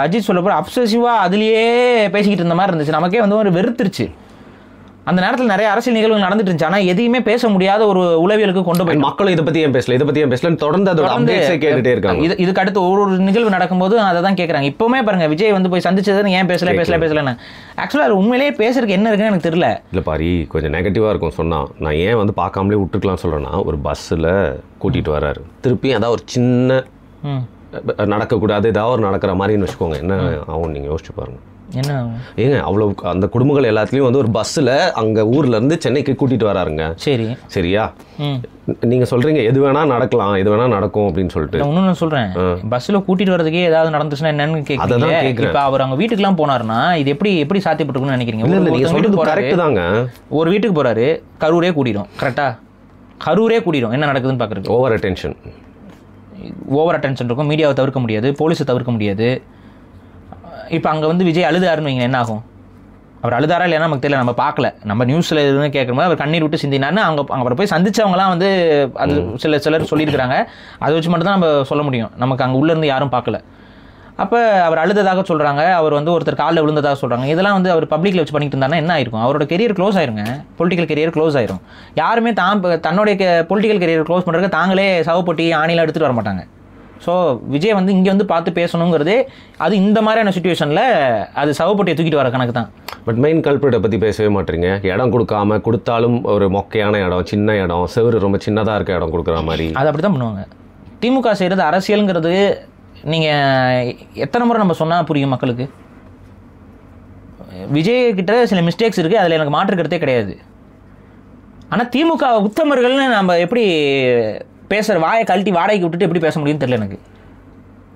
அஜித் சொல்ல போகிற அப்சசிவாக அதுலேயே பேசிக்கிட்டு இருந்த மாதிரி இருந்துச்சு. நமக்கே வந்து ஒரு வெறுத்துருச்சு. அந்த நேரத்தில் நிறைய அரசியல் நிகழ்வுகள் நடந்துட்டு இருந்துச்சு. ஆனால் எதையுமே பேச முடியாத ஒரு உளவியலுக்கு கொண்டு போய் மக்களும் இதை பற்றி ஏன் பேசல தொடர்ந்து அதோட அப்டேட்ஸே கேட்டுட்டே இருக்காங்க. இதுக்கு அடுத்து ஒரு நிகழ்வு நடக்கும்போது அதை தான் கேட்குறாங்க. இப்போவுமே பாருங்க, விஜய் வந்து போய் சந்திச்சது ஏன் பேசலன்னு. ஆக்சுவலாக அது உண்மையிலேயே பேசுறதுக்கு என்ன இருக்குன்னு எனக்கு தெரியல. இல்லை பாரி, கொஞ்சம் நெகட்டிவாக இருக்கும் சொன்னால். நான் ஏன் வந்து பார்க்காமலே விட்டுருக்கலாம் சொல்கிறேன்னா, ஒரு பஸ்ஸில் கூட்டிகிட்டு வர்றாரு, திருப்பி ஏதாவது ஒரு சின்ன நடக்கக்கூடாது ஏதாவது ஒரு நடக்கிற மாதிரின்னு வச்சுக்கோங்க, என்ன ஆகும் நீங்கள் யோசிச்சு பாருங்க. என்ன ஏங்க அவ்வளோ அந்த குடும்பங்கள் எல்லாத்துலேயும் வந்து ஒரு பஸ்ஸில் அங்கே ஊர்லேருந்து சென்னைக்கு கூட்டிகிட்டு வராருங்க. சரியா, நீங்கள் சொல்கிறீங்க எது வேணால் நடக்கலாம், எது வேணால் நடக்கும் அப்படின்னு சொல்லிட்டு. இன்னும் நான் சொல்கிறேன், பஸ்ஸில் கூட்டிகிட்டு வரதுக்கே ஏதாவது நடந்துச்சுன்னா என்னன்னு கேட்குறேன். இப்போ அவர் அவங்க வீட்டுக்குலாம் போனாருன்னா இது எப்படி சாத்தியப்பட்டிருக்குன்னு நினைக்கிறீங்க? இல்லை நீங்கள் சொல்கிறது கரெக்டு தாங்க. ஒரு வீட்டுக்கு போகிறாரு, கரூரே கூட்டிடும். கரெக்டாக கரூரே கூட்டிடும். என்ன நடக்குதுன்னு பார்க்குறது. ஓவர் அட்டென்ஷன் இருக்கும். மீடியாவை தவிர்க்க முடியாது, போலீஸை தவிர்க்க முடியாது. இப்போ அங்கே வந்து விஜய் அழுதாருன்னு வைங்க, என்ன ஆகும்? அவர் அழுதாரா இல்லைன்னா நமக்கு தெரியல, நம்ம பார்க்கல. நம்ம நியூஸில் எதுவும் கேட்கும்போது அவர் கண்ணீர் விட்டு சிந்தினார்னு அவரை போய் சந்திச்சவங்களாம் வந்து அது சிலர் சொல்லியிருக்கிறாங்க. அதை வச்சு மட்டும் தான் நம்ம சொல்ல முடியும். நமக்கு அங்கே உள்ளேருந்து யாரும் பார்க்கல. அப்போ அவர் அழுததாக சொல்கிறாங்க, அவர் வந்து ஒருத்தர் காலில் விழுந்ததாக சொல்கிறாங்க. இதெல்லாம் வந்து அவர் பப்ளிக்கில் வச்சு பண்ணிட்டு இருந்தாருன்னா என்ன ஆயிருக்கும்? அவரோட கெரியர் க்ளோஸ் ஆயிருங்க, பொலிட்டிக்கல் கெரியர் க்ளோஸ் ஆயிரும். யாருமே தன்னுடைய பொலிட்டிக்கல் கெரியர் க்ளோஸ் பண்ணுறதுக்கு தாங்களே சவப்பொட்டி ஆணிலாம் எடுத்துகிட்டு வர மாட்டாங்க. ஸோ விஜய் வந்து இங்கே வந்து பார்த்து பேசணுங்கிறதே அது இந்த மாதிரியான சுச்சுவேஷனில் அது சவப்பொட்டியை தூக்கிட்டு வர கணக்கு தான். பட் மெயின் கல்பிரிட்டை பற்றி பேசவே மாட்டீங்க. இடம் கொடுத்தாலும் ஒரு மொக்கையான இடம், சின்ன இடம், செவரு ரொம்ப சின்னதாக இருக்க இடம் கொடுக்குற மாதிரி அது அப்படி தான் பண்ணுவாங்க. திமுக செய்கிறது அரசியலுங்கிறது நீங்கள் எத்தனை முறை நம்ம சொன்னால் புரியும் மக்களுக்கு? விஜய் கிட்ட சில மிஸ்டேக்ஸ் இருக்குது, அதில் எனக்கு மாற்றுக்கிறதே கிடையாது. ஆனால் திமுக உத்தமர்கள்னு நம்ம எப்படி பேசுகிற வாயை கழட்டி வாடகைக்கு விட்டுட்டு எப்படி பேச முடியும்னு தெரியல எனக்கு.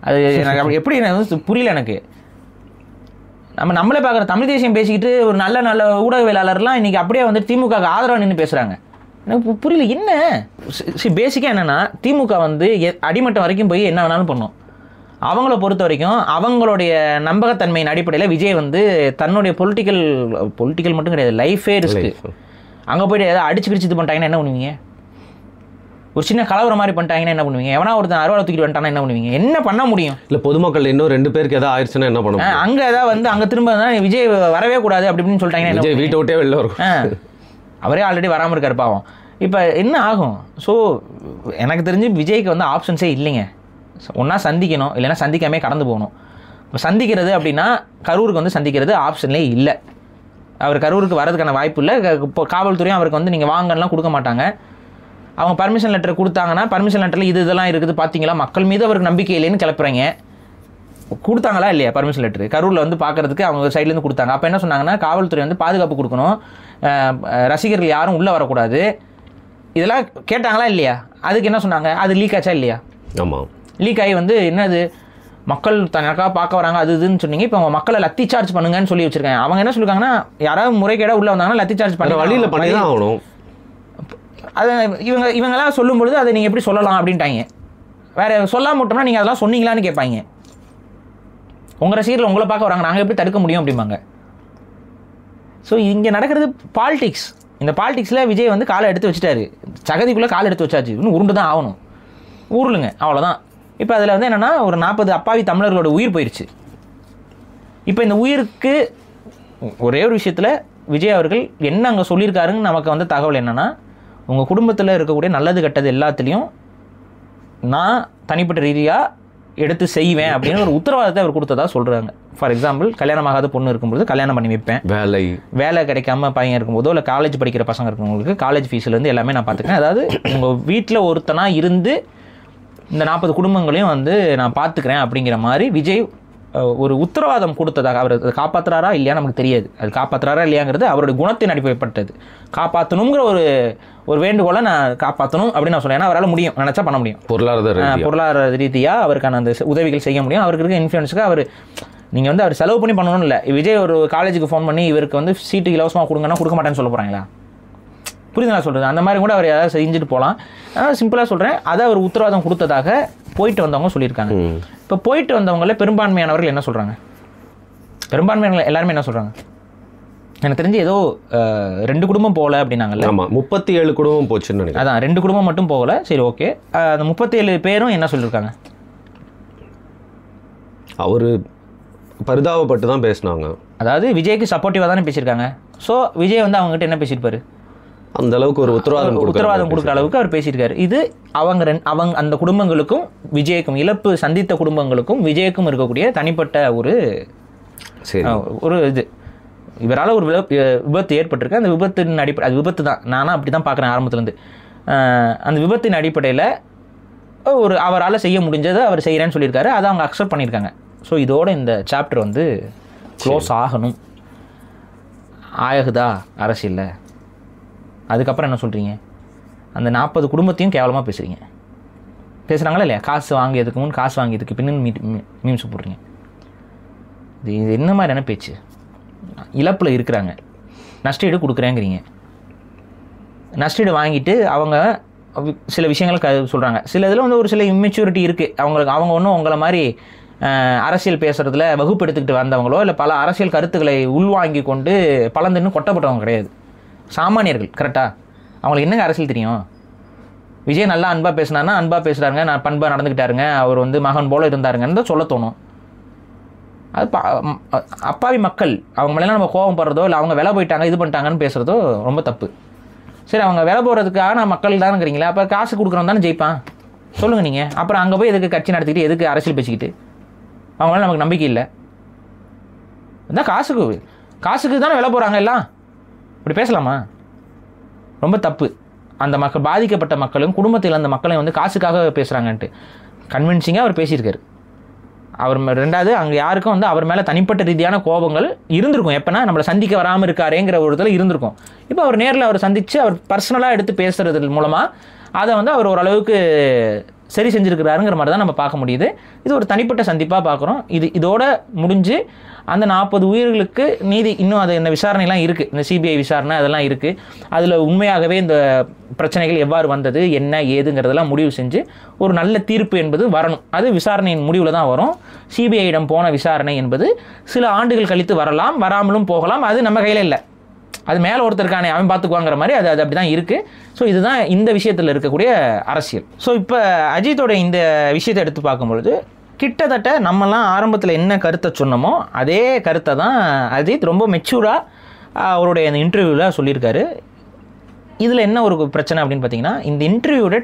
அது எனக்கு எப்படி புரியல எனக்கு. நம்மளே பார்க்குற தமிழ் தேசியம் பேசிக்கிட்டு ஒரு நல்ல ஊடகவியலாளர்லாம் இன்றைக்கி அப்படியே வந்து திமுக ஆதரவாக நின்று பேசுகிறாங்க. எனக்கு புரியல என்ன. பேசிக்காக என்னென்னா, திமுக வந்து அடிமட்டம் வரைக்கும் போய் என்ன வேணாலும் பண்ணும். அவங்கள பொறுத்த வரைக்கும் அவங்களுடைய நம்பகத்தன்மையின் அடிப்படையில் விஜய் வந்து தன்னுடைய பொலிட்டிக்கல் மட்டும் கிடையாது, லைஃபே ரிஸ்க்கு. அங்கே போய்ட்டு ஏதாவது அடிச்சு இது பண்ணிட்டாங்கன்னா என்ன பண்ணுவீங்க? ஒரு சின்ன கலவரம் மாதிரி பண்ணிட்டாங்கன்னா என்ன பண்ணுவீங்க? எவனா ஒருத்தன் அறுவாலை தூக்கிட்டு வந்துட்டானா என்ன பண்ணுவீங்க? என்ன பண்ண முடியும்? இல்லை பொதுமக்கள் இன்னும் 2 பேருக்கு ஏதாவது ஆயிடுச்சுன்னா என்ன பண்ணுவோம்? அங்கே ஏதாவது வந்து அங்கே திரும்ப விஜய் வரவே கூடாது அப்படின்னு சொல்லிட்டாங்கன்னா விஜய் வீட்டை விட்டே வெளில வரும். அவரே ஆல்ரெடி வராமல் இருக்கார் பாவம். இப்போ என்ன ஆகும்? ஸோ எனக்கு தெரிஞ்சு விஜய்க்கு வந்து ஆப்ஷன்ஸே இல்லைங்க. ஒன்றா சந்திக்கணும், இல்லைன்னா சந்திக்காமே கடந்து போகணும். இப்போ சந்திக்கிறது அப்படின்னா கரூருக்கு வந்து சந்திக்கிறது ஆப்ஷன்லேயே இல்லை. அவர் கரூருக்கு வரதுக்கான வாய்ப்பு இல்லை. இப்போ காவல்துறையும் அவருக்கு வந்து நீங்கள் வாங்கலாம் கொடுக்க மாட்டாங்க. அவங்க பர்மிஷன் லெட்டர் கொடுத்தாங்கன்னா பர்மிஷன் லெட்டரில் இதெல்லாம் இருக்குது பார்த்தீங்களா, மக்கள் மீது அவருக்கு நம்பிக்கை இல்லைன்னு கிளப்புறாங்க. கொடுத்தாங்களா இல்லையா பர்மிஷன் லெட்டர்? கரூரில் வந்து பார்க்குறதுக்கு அவங்க சைட்லேருந்து கொடுத்தாங்க. அப்போ என்ன சொன்னாங்கன்னா, காவல்துறை வந்து பாதுகாப்பு கொடுக்கணும், ரசிகர்கள் யாரும் உள்ளே வரக்கூடாது, இதெல்லாம் கேட்டாங்களா இல்லையா? அதுக்கு என்ன சொன்னாங்க? அது லீக் ஆச்சா இல்லையா? ஆமாம், லீக் ஆகி வந்து என்னது மக்கள் தனக்காக பார்க்க வராங்க அது இதுன்னு சொன்னீங்க. இப்போ அவங்க மக்களை லத்தி சார்ஜ் பண்ணுங்கன்னு சொல்லி வச்சுருக்காங்க. அவங்க என்ன சொல்லியிருக்காங்கன்னா, யாராவது முறைகேடாக உள்ளே வந்தாங்கன்னா லத்தி சார்ஜ் பண்ண வழியில் பண்ணி தான் ஆகணும். அதை இவங்கெல்லாம் சொல்லும்பொழுது அதை நீங்கள் எப்படி சொல்லலாம் அப்படின்ட்டாங்க. வேறு சொல்லாம விட்டோம்னா நீங்கள் அதெல்லாம் சொன்னீங்களான்னு கேட்பாங்க. உங்கள் ரசிகர்கள் உங்களை பார்க்க வராங்க, நாங்கள் எப்படி தடுக்க முடியும் அப்படிம்பாங்க. ஸோ இங்கே நடக்கிறது பாலிடிக்ஸ். இந்த பாலிடிக்ஸில் விஜய் வந்து காலை எடுத்து வச்சுட்டாரு, சகதிக்குள்ளே காலை எடுத்து வச்சாச்சு, இன்னும் உருண்டு தான் ஆகணும், ஊருளுங்க அவ்வளோதான். இப்போ அதில் வந்து என்னென்னா, ஒரு 40 அப்பாவி தமிழர்களோட உயிர் போயிடுச்சு. இப்போ இந்த உயிருக்கு ஒரே ஒரு விஷயத்தில் விஜய் அவர்கள் என்ன அங்கே சொல்லியிருக்காருன்னு நமக்கு வந்து தகவல் என்னென்னா, உங்கள் குடும்பத்தில் இருக்கக்கூடிய நல்லது கெட்டது எல்லாத்துலேயும் நான் தனிப்பட்ட ரீதியாக எடுத்து செய்வேன் அப்படின்னு ஒரு உத்தரவாதத்தை அவர் கொடுத்ததா சொல்கிறாங்க. ஃபார் எக்ஸாம்பிள், கல்யாணமாகாத பொண்ணு இருக்கும்போது கல்யாணம் பண்ணி வைப்பேன், வேலை கிடைக்காம பையன் இருக்கும்போதோ இல்லை காலேஜ் படிக்கிற பசங்க இருக்கிறவங்களுக்கு காலேஜ் ஃபீஸ்லேருந்து எல்லாமே நான் பார்த்துக்கிறேன். அதாவது உங்கள் வீட்டில் ஒருத்தனாக இருந்து இந்த 40 குடும்பங்களையும் வந்து நான் பார்த்துக்கிறேன் அப்படிங்கிற மாதிரி விஜய் ஒரு உத்தரவாதம் கொடுத்ததாக. அவர் அதை காப்பாற்றுறாரா இல்லையா நமக்கு தெரியாது. அது காப்பாற்றுறாரா இல்லையாங்கிறது அவருடைய குணத்தின் அடிப்படைப்பட்டது. காப்பாற்றணுங்கிற ஒரு வேண்டுகோளை நான் காப்பாற்றணும் அப்படின்னு நான் சொல்கிறேன். ஏன்னா அவரால் முடியும், நினச்சா பண்ண முடியும். பொருளாதார ரீதியாக அவருக்கான அந்த உதவிகள் செய்ய முடியும். அவருக்கு இருக்க இன்ஃப்ளூயன்ஸுக்கு நீங்கள் வந்து அவர் செலவு பண்ணி பண்ணணும்னு இல்லை. விஜய் ஒரு காலேஜுக்கு ஃபோன் பண்ணி இவருக்கு வந்து சீட்டு இலவசமாக கொடுங்கன்னா கொடுக்க மாட்டேன்னு சொல்ல போகிறாங்களா? புரியுது நான் சொல்கிறது? அந்த மாதிரி கூட அவர் ஏதாவது செஞ்சுட்டு போகலாம். ஆனால் சிம்பிளாக சொல்கிறேன், அதை அவர் உத்தரவாதம் கொடுத்ததாக போயிட்டு வந்தவங்க சொல்லியிருக்காங்க. இப்போ போயிட்டு வந்தவங்கள பெரும்பான்மையானவர்கள் என்ன சொல்கிறாங்க? பெரும்பான்மையான எல்லாருமே என்ன சொல்கிறாங்க? எனக்கு தெரிஞ்சு ஏதோ 2 குடும்பம் போகல அப்படின்னாங்கல்ல. ஆமாம், 37 குடும்பம் போச்சுன்னு நினைக்கிறேன். அதான் 2 குடும்பம் மட்டும் போகலை. சரி, ஓகே. அந்த 37 பேரும் என்ன சொல்லியிருக்காங்க? அவர் பரிதாபப்பட்டு தான் பேசினாங்க. அதாவது விஜய்க்கு சப்போர்ட்டிவாக தானே பேசியிருக்காங்க. ஸோ விஜய் வந்து அவங்ககிட்ட என்ன பேசியிருப்பாரு, அந்த அளவுக்கு ஒரு உத்தரவாதம் கொடுக்குற அளவுக்கு அவர் பேசியிருக்காரு. இது அவங்க அந்த குடும்பங்களுக்கும் விஜய்க்கும், இழப்பு சந்தித்த குடும்பங்களுக்கும் விஜய்க்கும் இருக்கக்கூடிய தனிப்பட்ட ஒரு இது. இவரால் ஒரு விபத்து ஏற்பட்டிருக்கு. அந்த விபத்தின் அடிப்படை, அது விபத்து தான், நானும் அப்படி தான் பார்க்குறேன் ஆரம்பத்துலேருந்து. அந்த விபத்தின் அடிப்படையில் ஒரு அவரால் செய்ய முடிஞ்சதை அவர் செய்கிறேன்னு சொல்லியிருக்காரு. அதை அவங்க அக்செப்ட் பண்ணியிருக்காங்க. ஸோ இதோட இந்த சாப்டர் வந்து க்ளோஸ் ஆகணும். ஆகுதா அரசியலில்? அதுக்கப்புறம் என்ன சொல்கிறீங்க? அந்த 40 குடும்பத்தையும் கேவலமாக பேசுகிறாங்களா இல்லையா? காசு வாங்கியதுக்கு முன், காசு வாங்கியதுக்கு பின்னு மீம்ஸ் போடுறீங்க. இது என்ன மாதிரியான பேச்சு? இழப்பில் இருக்கிறாங்க, நஷ்டஈடு கொடுக்குறேங்கிறீங்க. நஷ்டஈடு வாங்கிட்டு அவங்க சில விஷயங்கள் சொல்கிறாங்க. சில இதில் வந்து ஒரு சில இம்மெச்சூரிட்டி இருக்குது அவங்களுக்கு. அவங்க ஒன்றும் உங்களை மாதிரி அரசியல் பேசுகிறதுல வகுப்பு எடுத்துக்கிட்டு வந்தவங்களோ இல்லை பல அரசியல் கருத்துக்களை உள்வாங்கி கொண்டு பலந்துன்னு கொட்டப்பட்டவங்க கிடையாது. சாமானியர்கள். கரெக்டாக அவங்களுக்கு என்னங்க அரசியல் தெரியும்? விஜய் நல்லா அன்பாக பேசினார்னா அன்பாக பேசுகிறாருங்க, நான் பண்பாக நடந்துக்கிட்டாருங்க, அவர் வந்து மகன் போல் இருந்தாருங்கன்னு தான் சொல்ல தோணும். அது அப்பாவி மக்கள் அவங்க மேலே நம்ம கோபம் படுறதோ இல்லை அவங்க விலை போயிட்டாங்க இது பண்ணிட்டாங்கன்னு பேசுகிறதோ ரொம்ப தப்பு. சரி, அவங்க விலை போகிறதுக்காக நான் மக்கள் தானுங்கிறீங்களா? அப்போ காசு கொடுக்குறோம் தானே ஜெயிப்பான் சொல்லுங்கள் நீங்கள். அப்புறம் அங்கே போய் எதுக்கு கட்சி நடத்திக்கிட்டு எதுக்கு அரசியல் பேசிக்கிட்டு? அவங்க மேலே நமக்கு நம்பிக்கை இல்லை. அதான் காசுக்கு தானே விலை போகிறாங்க எல்லாம். இப்படி பேசலாமா? ரொம்ப தப்பு. அந்த மக்கள், பாதிக்கப்பட்ட மக்களும் குடும்பத்தில் அந்த மக்களையும் வந்து காசுக்காக பேசுகிறாங்கன்ட்டு கன்வின்சிங்காக அவர் பேசியிருக்காரு. அவர் ரெண்டாவது அங்கே யாருக்கும் வந்து அவர் மேலே தனிப்பட்ட ரீதியான கோபங்கள் இருந்திருக்கும். எப்போனா நம்மளை சந்திக்க வராமல் இருக்காரேங்கிற ஒரு இதில் இருந்திருக்கும். இப்போ அவர் நேரில் அவர் சந்தித்து அவர் பர்சனலாக எடுத்து பேசுகிறது மூலமாக அதை வந்து அவர் ஓரளவுக்கு சரி செஞ்சுருக்கிறாருங்கிற மாதிரி தான் நம்ம பார்க்க முடியுது. இது ஒரு தனிப்பட்ட சந்திப்பாக பார்க்குறோம். இதோட முடிஞ்சு அந்த 40 உயிர்களுக்கு நீதி இன்னும் அது இந்த விசாரணைலாம் இருக்குது. இந்த சிபிஐ விசாரணை அதெல்லாம் இருக்குது. அதில் உண்மையாகவே இந்த பிரச்சனைகள் எவ்வாறு வந்தது, என்ன ஏதுங்கிறதெல்லாம் முடிவு செஞ்சு ஒரு நல்ல தீர்ப்பு என்பது வரணும். அது விசாரணையின் முடிவில் தான் வரும். சிபிஐயிடம் போன விசாரணை என்பது சில ஆண்டுகள் கழித்து வரலாம், வராமலும் போகலாம். அது நம்ம கையில் இல்லை. அது மேலே ஒருத்தருக்கானே அவன் பார்த்துக்குவாங்கிற மாதிரி அது அப்படி தான் இருக்குது. ஸோ இதுதான் இந்த விஷயத்தில் இருக்கக்கூடிய அரசியல். ஸோ இப்போ அஜித்தோட இந்த விஷயத்தை எடுத்து பார்க்கும்பொழுது கிட்டத்தட்ட நம்மலாம் ஆரம்பத்தில் என்ன கருத்தை சொன்னோமோ அதே கருத்தை தான் அஜித் ரொம்ப மெச்சூராக அவருடைய அந்த இன்டர்வியூவில் சொல்லியிருக்காரு. இதில் என்ன ஒரு பிரச்சனை அப்படின்னு பார்த்தீங்கன்னா, இந்த இன்டர்வியூவோட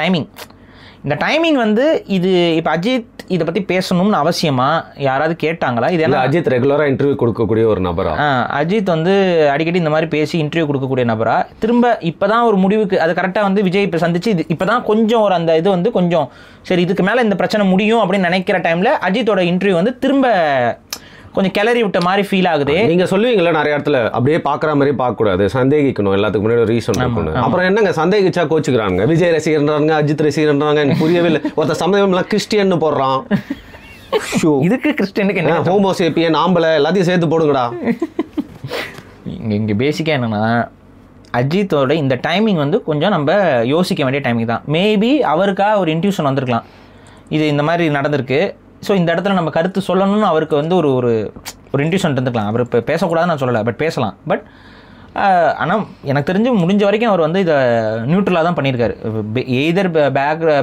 டைமிங் இந்த டைமிங் வந்து இது இப்போ அஜித் இதை பற்றி பேசணும்னு அவசியமா யாராவது கேட்டாங்களா? இது எல்லாம் அஜித் ரெகுலராக இன்டர்வியூ கொடுக்கக்கூடிய ஒரு நபரா? அஜித் வந்து அடிக்கடி இந்த மாதிரி பேசி இன்டர்வியூ கொடுக்கக்கூடிய நபரா? திரும்ப இப்போ தான் ஒரு முடிவுக்கு அது கரெக்டாக வந்து விஜய் இப்போ சந்திச்சு இப்போ தான் கொஞ்சம் ஒரு அந்த இது வந்து கொஞ்சம் சரி இதுக்கு மேலே இந்த பிரச்சனை முடியும் அப்படின்னு நினைக்கிற டைமில் அஜித்தோட இன்டர்வியூ வந்து திரும்ப கொஞ்சம் கிளறி விட்ட மாதிரி ஃபீல் ஆகுது. நீங்க சொல்லுவீங்களா நிறைய இடத்துல அப்படியே பாக்குற மாதிரி பார்க்க கூடாது, சந்தேகிக்கணும், எல்லாத்துக்கு முன்னாடி ரீசன் இருக்கணும். அப்புறம் என்னங்க சந்தேகிச்சா கோச்சுக்கிறாங்க, விஜய் ரசிகர்ன்றாங்க, அஜித் ரசிகர்ன்றாங்க, எனக்கு புரியவே இல்லை. ஒருத்தர் சமயம்லாம் கிறிஸ்டியன் போடுறான். இதுக்கு கிறிஸ்டியனுக்கு என்ன ஹோமோசேப்பியன் ஆம்பளை எல்லாத்தையும் சேர்த்து போடுங்கடா. இங்கே பேசிக்காக என்னன்னா அஜித்தோட இந்த டைமிங் வந்து கொஞ்சம் நம்ம யோசிக்க வேண்டிய டைமிங் தான். மேபி அவருக்காக ஒரு இன்ட்யூஷன் வந்திருக்கலாம், இது இந்த மாதிரி நடந்திருக்கு, ஸோ இந்த இடத்துல நம்ம கருத்து சொல்லணும்னு அவருக்கு வந்து ஒரு ஒரு இன்ட்யூஷன் இருந்துக்கலாம். அவர் இப்போ பேசக்கூடாதுன்னு நான் சொல்லலை, பட் பேசலாம். பட் ஆனால் எனக்கு தெரிஞ்சு முடிஞ்ச வரைக்கும் அவர் வந்து இதை நியூட்ரலாக தான் பண்ணியிருக்காரு. எய்தர்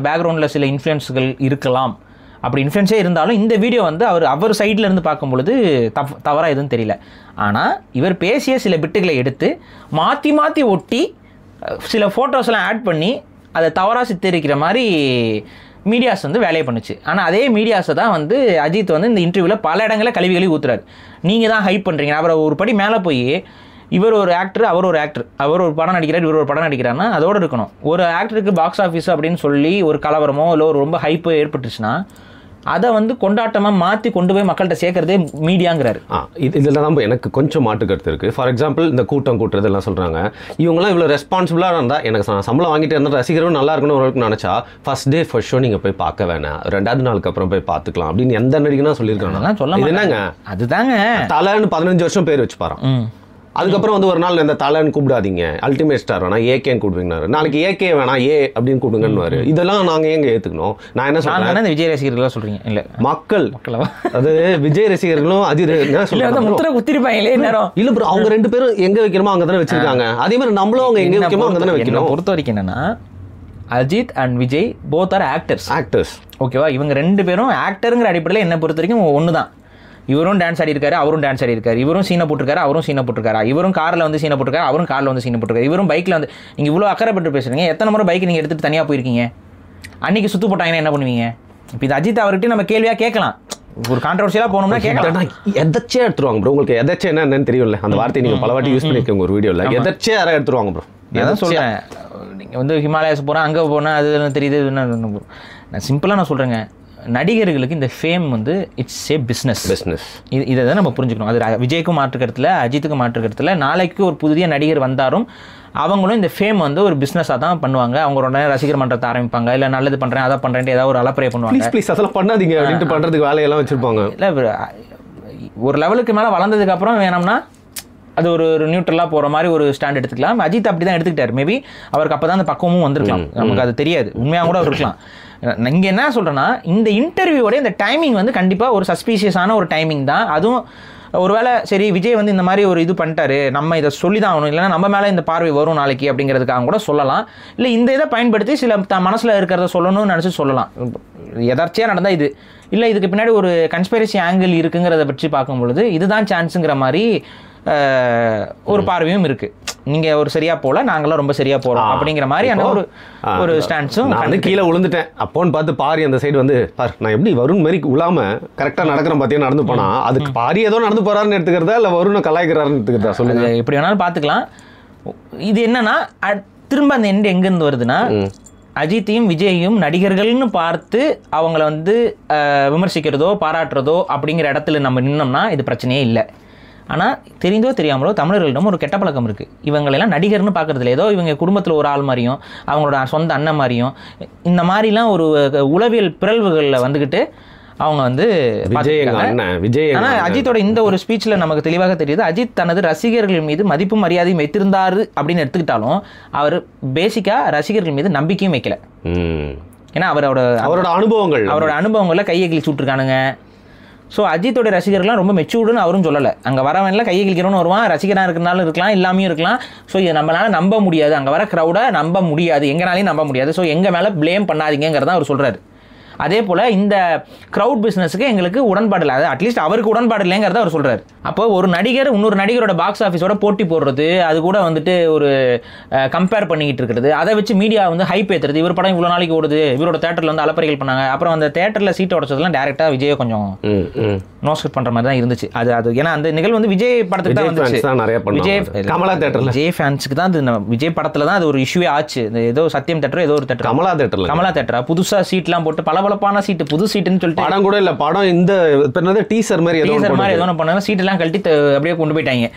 பேக்ரவுண்டில் சில இன்ஃப்ளூயன்ஸுகள் இருக்கலாம், அப்படி இன்ஃப்ளூயன்ஸே இருந்தாலும் இந்த வீடியோ வந்து அவர் சைடில் இருந்து பார்க்கும் பொழுது தவறாக எதுவும் தெரியல. ஆனால் இவர் பேசிய சில பிட்டுகளை எடுத்து மாற்றி ஒட்டி சில ஃபோட்டோஸ்லாம் ஆட் பண்ணி அதை தவறாக சித்தரிக்கிற மாதிரி மீடியாஸ் வந்து வேலையை பண்ணுச்சு. ஆனால் அதே மீடியாஸை தான் வந்து அஜித் வந்து இந்த இன்டர்வியூவில் பல இடங்களில் கழுவி ஊற்றுறாரு. நீங்கள் தான் ஹைப் பண்ணுறீங்க. அவரை ஒரு படி மேலே போய் இவர் ஒரு ஆக்டர், அவர் ஒரு ஆக்டர், அவர் ஒரு படம் நடிக்கிறார், இவர் ஒரு படம் நடிக்கிறாருன்னா அதோடு இருக்கணும். ஒரு ஆக்டருக்கு பாக்ஸ் ஆஃபீஸ் அப்படின்னு சொல்லி ஒரு கலவரமோ இல்லை ஒரு ரொம்ப ஹைப்போ ஏற்பட்டுச்சுன்னா அதை வந்து கொண்டாட்டமாக மாற்றி கொண்டு போய் மக்கள்கிட்ட சேர்க்கறதே மீடியாங்கிறாரு. இதில் தான் எனக்கு கொஞ்சம் மாட்டு கருத்து இருக்குது. ஃபார் எக்ஸாம்பிள் இந்த கூட்டம் கூட்டுறது எல்லாம் சொல்கிறாங்க, இவங்களாம் இவ்வளோ ரெஸ்பான்சிபிளாக இருந்தால் எனக்கு சம்பளம் வாங்கிட்டு இருந்தால் ரசிகரும் நல்லா இருக்கணும் ஒரு நினச்சா ஃபர்ஸ்ட் டே ஃபர்ஸ்ட் ஷோ நீங்கள் போய் பார்க்க வேணாம், 2வது நாளுக்கு அப்புறம் போய் பார்த்துக்கலாம் அப்படின்னு எந்த நடிகனா சொல்லியிருக்காங்க. சொல்ல என்னங்க அதுதாங்க தலைன்னு 15 வருஷம் பேர் வச்சு பாரு. அதுக்கப்புறம் வந்து ஒரு நாள் இந்த தலைன்னு கூப்பிடாதீங்க, அல்டிமேட் ஸ்டார் வேணா ஏகேன்னு கூப்பிடுவீங்க, நாளைக்கு ஏகே வேணா ஏ அப்படின்னு கூப்பிடுங்கன்னு. இதெல்லாம் நாங்கள் எங்க ஏற்றுக்கணும்? நான் என்ன சொல்றேன், விஜய் ரசிகர்களாக சொல்றீங்க இல்லை மக்கள் அது விஜய் ரசிகர்களும் அஜித் குத்திருப்பாங்களே இல்ல ப்ரோ, அவங்க 2 பேரும் எங்க வைக்கணுமோ அங்கே தானே வச்சிருக்காங்க. அதே மாதிரி நம்மளும் அவங்க எங்க வைக்கணுமோ அங்கே தானே வைக்கணும். பொறுத்த வரைக்கும் என்னன்னா Ajith and Vijay both are actors. ஓகேவா? இவங்க 2 பேரும் ஆக்டருங்கிற அடிப்படையில் என்ன பொறுத்த வரைக்கும் ஒன்று தான். இவரும் டான்ஸ் ஆடி இருக்காரு, அவரும் டான்ஸ் ஆடி இருக்காரு, இவரும் சீனை போட்டிருக்காரு, அவரும் சீனை போட்டிருக்காரா, இவரும் காரில் வந்து சீனை போட்டிருக்காரு, அவரும் காரில் வந்து சீனை போட்டிருக்காரு, இவரும் பைக்கில் வந்து. நீங்கள் இவ்வளோ அக்கறைப்பட்டு பேசுகிறீங்க, எத்தனை முறை பைக் நீங்கள் எடுத்துகிட்டு தனியாக போயிருக்கீங்க? அன்றைக்கி சுற்று போட்டாங்கன்னா என்ன பண்ணுவீங்க? இப்போ இது அஜித் அவர்கிட்ட நம்ம கேள்வியாக கேட்கலாம், ஒரு கான்ட்ரவர்சியலாக போனோம்னா கேட்கலாம். எதாச்சே எடுத்துருவாங்க ப்ரோ. உங்களுக்கு எதாச்சே என்னன்னு தெரியும்ல, அந்த வார்த்தையை நீங்கள் பல வாட்டி யூஸ் பண்ணியிருக்கீங்க ஒரு வீடியோவில். எதாச்சே யாராவது எடுத்துருவாங்க ப்ரோ. எதாவது சொல்கிறேன், நீங்கள் வந்து ஹிமாலயாஸ் போகிறேன், அங்கே போனால் அது தெரியுது. நான் சிம்பிளாக நான் சொல்கிறேங்க, நடிகர்களுக்கு இந்த ஃபேம் வந்து இட்ஸ் ஏ பிஸ்னஸ். இதை தான் நம்ம புரிஞ்சுக்கணும். அது விஜய்க்கும் மாற்றுக்கிறதுல, அஜித்துக்கும் மாற்றுக்கிறதுல, நாளைக்கு ஒரு புதிய நடிகர் வந்தாலும் அவங்களும் இந்த ஃபேம் வந்து ஒரு பிஸ்னஸாக தான் பண்ணுவாங்க. அவங்களோட ரசிகர் மன்றத்தை ஆரம்பிப்பாங்க, இல்லை நல்லது பண்ணுறேன் அதை பண்ணுறேன்ட்டு ஏதாவது ஒரு அலப்பறை பண்ணுவாங்க. ப்ளீஸ் அதெல்லாம் பண்ணாதீங்க அப்படின்ட்டு பண்ணுறதுக்கு வேலையெல்லாம் வச்சுருப்பாங்க. இல்லை ஒரு லெவலுக்கு மேலே வளர்ந்ததுக்கப்புறம் வேணும்னா அது ஒரு நியூட்ரலாக போகிற மாதிரி ஒரு ஸ்டாண்ட் எடுத்துக்கலாம். அஜித் அப்படி தான் எடுத்துக்கிட்டார். மேபி அவருக்கு அப்போ தான் அந்த பக்குவமும் வந்திருக்கலாம், நமக்கு அது தெரியாது, உண்மையாக கூட இருக்கலாம். இங்கே என்ன சொல்கிறேன்னா, இந்த இன்டர்வியூவோட இந்த டைமிங் வந்து கண்டிப்பாக ஒரு சஸ்பீஷியஸான ஒரு டைமிங் தான். அதுவும் ஒருவேளை சரி விஜய் வந்து இந்த மாதிரி ஒரு இது பண்ணிட்டாரு, நம்ம இதை சொல்லி தான் ஆகணும், இல்லைனா நம்ம மேலே இந்த பார்வை வரும் நாளைக்கு அப்படிங்கிறதுக்காக கூட சொல்லலாம். இல்லை இந்த இதை பயன்படுத்தி சில மனசில் இருக்கிறத சொல்லணும்னு நினச்சி சொல்லலாம். எதார்ச்சியாக நடந்தால் இது இல்லை, இதுக்கு பின்னாடி ஒரு கன்ஸ்பைரசி ஆங்கிள் இருக்குங்கிறத பற்றி பார்க்கும் பொழுது இதுதான் சான்ஸுங்கிற மாதிரி ஒரு பார்வையும் இருக்குது. நீங்கள் ஒரு சரியாக போகல, நாங்களாம் ரொம்ப சரியாக போகிறோம் அப்படிங்கிற மாதிரியான ஒரு ஸ்டாண்ட்ஸும். நான் வந்து கீழே விழுந்துட்டேன் அப்போன்னு பார்த்து பாரி அந்த சைடு வந்து பார் நான் எப்படி வருண் மாதிரி விழாமல் கரெக்டாக நடக்கிறேன் பார்த்தீங்கன்னா நடந்து போனால் அதுக்கு பாரி ஏதோ நடந்து போகிறாருன்னு எடுத்துக்கிறதா இல்லை வருணை கலாய்க்கிறாருன்னு எடுத்துக்கிறதா சொல்லுங்க. எப்படி வேணாலும் பார்த்துக்கலாம். இது என்னன்னா திரும்ப அந்த எண்டு எங்கேருந்து வருதுன்னா, அஜித்தையும் விஜயையும் நடிகர்கள்னு பார்த்து அவங்கள வந்து விமர்சிக்கிறதோ பாராட்டுறதோ அப்படிங்கிற இடத்துல நம்ம நின்னோம்னா இது பிரச்சனையே இல்லை. ஆனால் தெரிந்தோ தெரியாமலோ தமிழர்களிடம் ஒரு கெட்ட பழக்கம் இருக்குது. இவங்களெல்லாம் நடிகர்னு பார்க்குறதுல ஏதோ இவங்க குடும்பத்தில் ஒரு ஆள் மாதிரியும் அவங்களோட சொந்த அண்ணன் மாதிரியும் இந்த மாதிரிலாம் ஒரு உளவியல் பிறழ்வுகளில் வந்துக்கிட்டு அவங்க வந்து விஜய். ஆனால் அஜித்தோட இந்த ஒரு ஸ்பீச்சில் நமக்கு தெளிவாக தெரியுது, அஜித் தனது ரசிகர்கள் மீது மதிப்பும் மரியாதையும் வைத்திருந்தாரு அப்படின்னு எடுத்துக்கிட்டாலும் அவர் பேசிக்காக ரசிகர்கள் மீது நம்பிக்கையும் வைக்கல. ஏன்னா அவரோட அனுபவங்களில் கையை கிழிச்சு விட்ருக்கானுங்க. ஸோ அஜித்தோட ரசிகர்கள்லாம் ரொம்ப மெச்சூர்டுன்னு அவரும் சொல்லலை. அங்கே வரவன்லாம் கையை கிழிக்கிறோன்னு வருவான், ரசிகராக இருக்கிறனாலும் இருக்கலாம், இல்லாமையும் இருக்கலாம். ஸோ இதை நம்மளால நம்ப முடியாது, அங்கே வர க்ரௌடை நம்ப முடியாது, எங்கனாலையும் நம்ப முடியாது. ஸோ எங்கள் மேலே ப்ளேம் பண்ணாதீங்கிறதான் அவர் சொல்கிறார். அதே போல் இந்த க்ரௌட் பிஸ்னஸுக்கு எங்களுக்கு உடன்பாடு இல்லை, அது அட்லீஸ்ட் அவருக்கு உடன்பாடு இல்லைங்கிறத அவர் சொல்கிறார். அப்போ ஒரு நடிகர் இன்னொரு நடிகரோட பாக்ஸ் ஆஃபீஸோட போட்டி போடுறது, அது கூட வந்துட்டு ஒரு கம்பேர் பண்ணிக்கிட்டு இருக்கிறது, அதை வச்சு மீடியா வந்து ஹைப் ஏற்றுறது, இவர் படம் இவ்வளோ நாளைக்கு ஓடுது, இவரோட தேட்டரில் வந்து அலப்பறைகள் பண்ணாங்க, அப்புறம் அந்த தேட்டரில் சீட் உடச்சதுலாம் டேரெக்டாக விஜயை கொஞ்சம் நோஸ்கட் பண்ணுற மாதிரி தான் இருந்துச்சு. அது ஏன்னா அந்த நிகழ்வு வந்து விஜய் படத்துக்கு தான் வந்துச்சு, விஜய் ஃபேன்ஸுக்கு தான் அது, விஜய் படத்தில் தான் அது ஒரு இஷ்யூவே ஆச்சு. ஏதோ சத்தியம் தேட்டரோ ஏதோ ஒரு தேட்டர், கமலா தேட்டரா புதுசாக சீட்லாம் போட்டு பளபளப்பான சீட்டு, புது சீட்டுன்னு சொல்லிட்டு படம் கூட இல்லை, படம் இந்த டீசர் மாதிரி ஏதோ பண்ணாங்க, சீட்டெல்லாம் கழட்டி அப்படியே கொண்டு போயிட்டாங்க.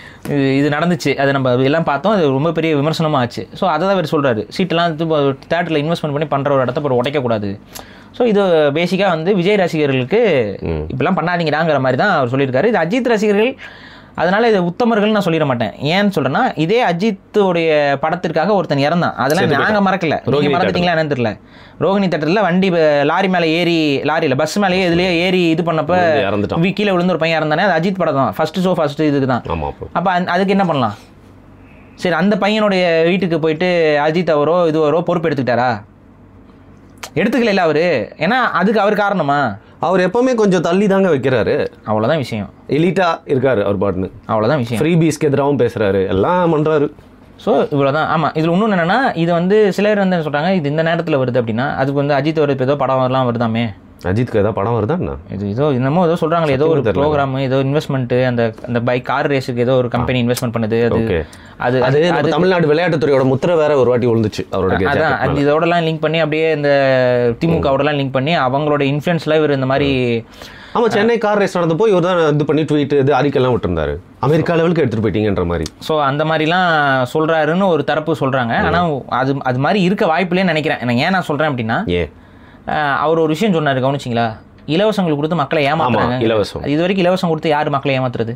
இது நடந்துச்சு, அதை நம்ம எல்லாம் பார்த்தோம், அது ரொம்ப பெரிய விமர்சனமாக ஆச்சு. ஸோ அதை தான் அவர் சொல்கிறாரு, சீட்டெல்லாம் தேட்டரில் இன்வெஸ்ட்மெண்ட் பண்ணி பண்ணுற ஒரு இடத்த போய் உடைக்கக்கூடாது. ஸோ இது பேசிக்காக வந்து விஜய் ரசிகர்களுக்கு இப்படிலாம் பண்ணாதீங்கடாங்கிற மாதிரி தான் அவர் சொல்லியிருக்காரு. இது அஜித் ரசிகர்கள் அதனால் இது உத்தமர்கள் நான் சொல்லிட மாட்டேன். ஏன்னு சொல்கிறேன்னா, இதே அஜித்துடைய படத்திற்காக ஒருத்தன் இறந்தான், அதெல்லாம் நாங்கள் மறக்கல, நீங்கள் மறந்துட்டீங்களா என்னன்னு தெரியல. ரோகிணி தேட்டரில் வண்டி லாரி மேலே ஏறி, லாரியில் பஸ் மேலேயே இதுலேயே ஏறி இது பண்ணப்போ கீழே விழுந்து ஒரு பையன் இறந்தானே, அது அஜித் படம் தான், ஃபஸ்ட்டு இதுக்கு தான். அப்போ அதுக்கு என்ன பண்ணலாம்? சரி, அந்த பையனுடைய வீட்டுக்கு போயிட்டு அஜித் அவரோ இதுவரோ பொறுப்பு எடுத்துக்கிட்டாரா? எடுத்துக்கல அவரு. ஏன்னா அதுக்கு அவர் காரணமா? அவர் எப்பவுமே கொஞ்சம் தள்ளி தாங்க வைக்கிறாரு, அவ்வளோதான் விஷயம். எலிட்டா இருக்காரு அவர் பாட்டுன்னு, அவ்வளோதான் விஷயம். ஃப்ரீ பீஸ்க்கு எதிராகவும் பேசுறாரு, எல்லாம் பண்றாரு. ஸோ இவ்வளோதான். ஆமாம், இதில் இன்னொன்று என்னென்னா, இது வந்து சிலர் வந்து சொல்கிறாங்க இது இந்த நேரத்தில் வருது அப்படின்னா, அதுக்கு வந்து அஜித் ஒரு ஏதோ படம் எல்லாம் வருதாமே, அஜித்க்கு ஏதோ படம் வருதா? இது ஏதோ என்னமோ ஏதோ சொல்கிறாங்களே, ஏதோ ஒரு ப்ரோக்ராம், ஏதோ இன்வெஸ்ட்மெண்ட்டு, அந்த பைக் கார் ரேஸுக்கு ஏதோ ஒரு கம்பெனி இன்வெஸ்ட்மெண்ட் பண்ணுது. அது தமிழ்நாடு விளையாட்டுத்துறையோட முத்திரை வேற ஒரு வாட்டி விழுந்துச்சு அவரோட. அதான் அது இதோடலாம் லிங்க் பண்ணி அப்படியே இந்த திமுகவோடலாம் லிங்க் பண்ணி அவங்களோட இன்ஃப்ளூயன்ஸில் இவர் இந்த மாதிரி. ஆமாம், சென்னை கார் ரேஸ் நடந்தப்போ இவர் தான் இது பண்ணி ட்வீட் இது அறிக்கைலாம் விட்டுருந்தாரு, அமெரிக்கா லெவலுக்கு எடுத்துகிட்டு போயிட்டீங்கன்ற மாதிரி. ஸோ அந்த மாதிரிலாம் சொல்கிறாருன்னு ஒரு தரப்பு சொல்கிறாங்க. ஆனால் அது மாதிரி இருக்க வாய்ப்புலேன்னு நினைக்கிறேன். ஏன் நான் சொல்கிறேன் அப்படின்னா, அவர் ஒரு விஷயம் சொன்னார், கவனிச்சிங்களா? இலவசங்களுக்கு கொடுத்து மக்களை ஏமாத்துறாங்க. இலவசம் இது வரைக்கும் இலவசம் கொடுத்து யார் மக்களை ஏமாத்துறது?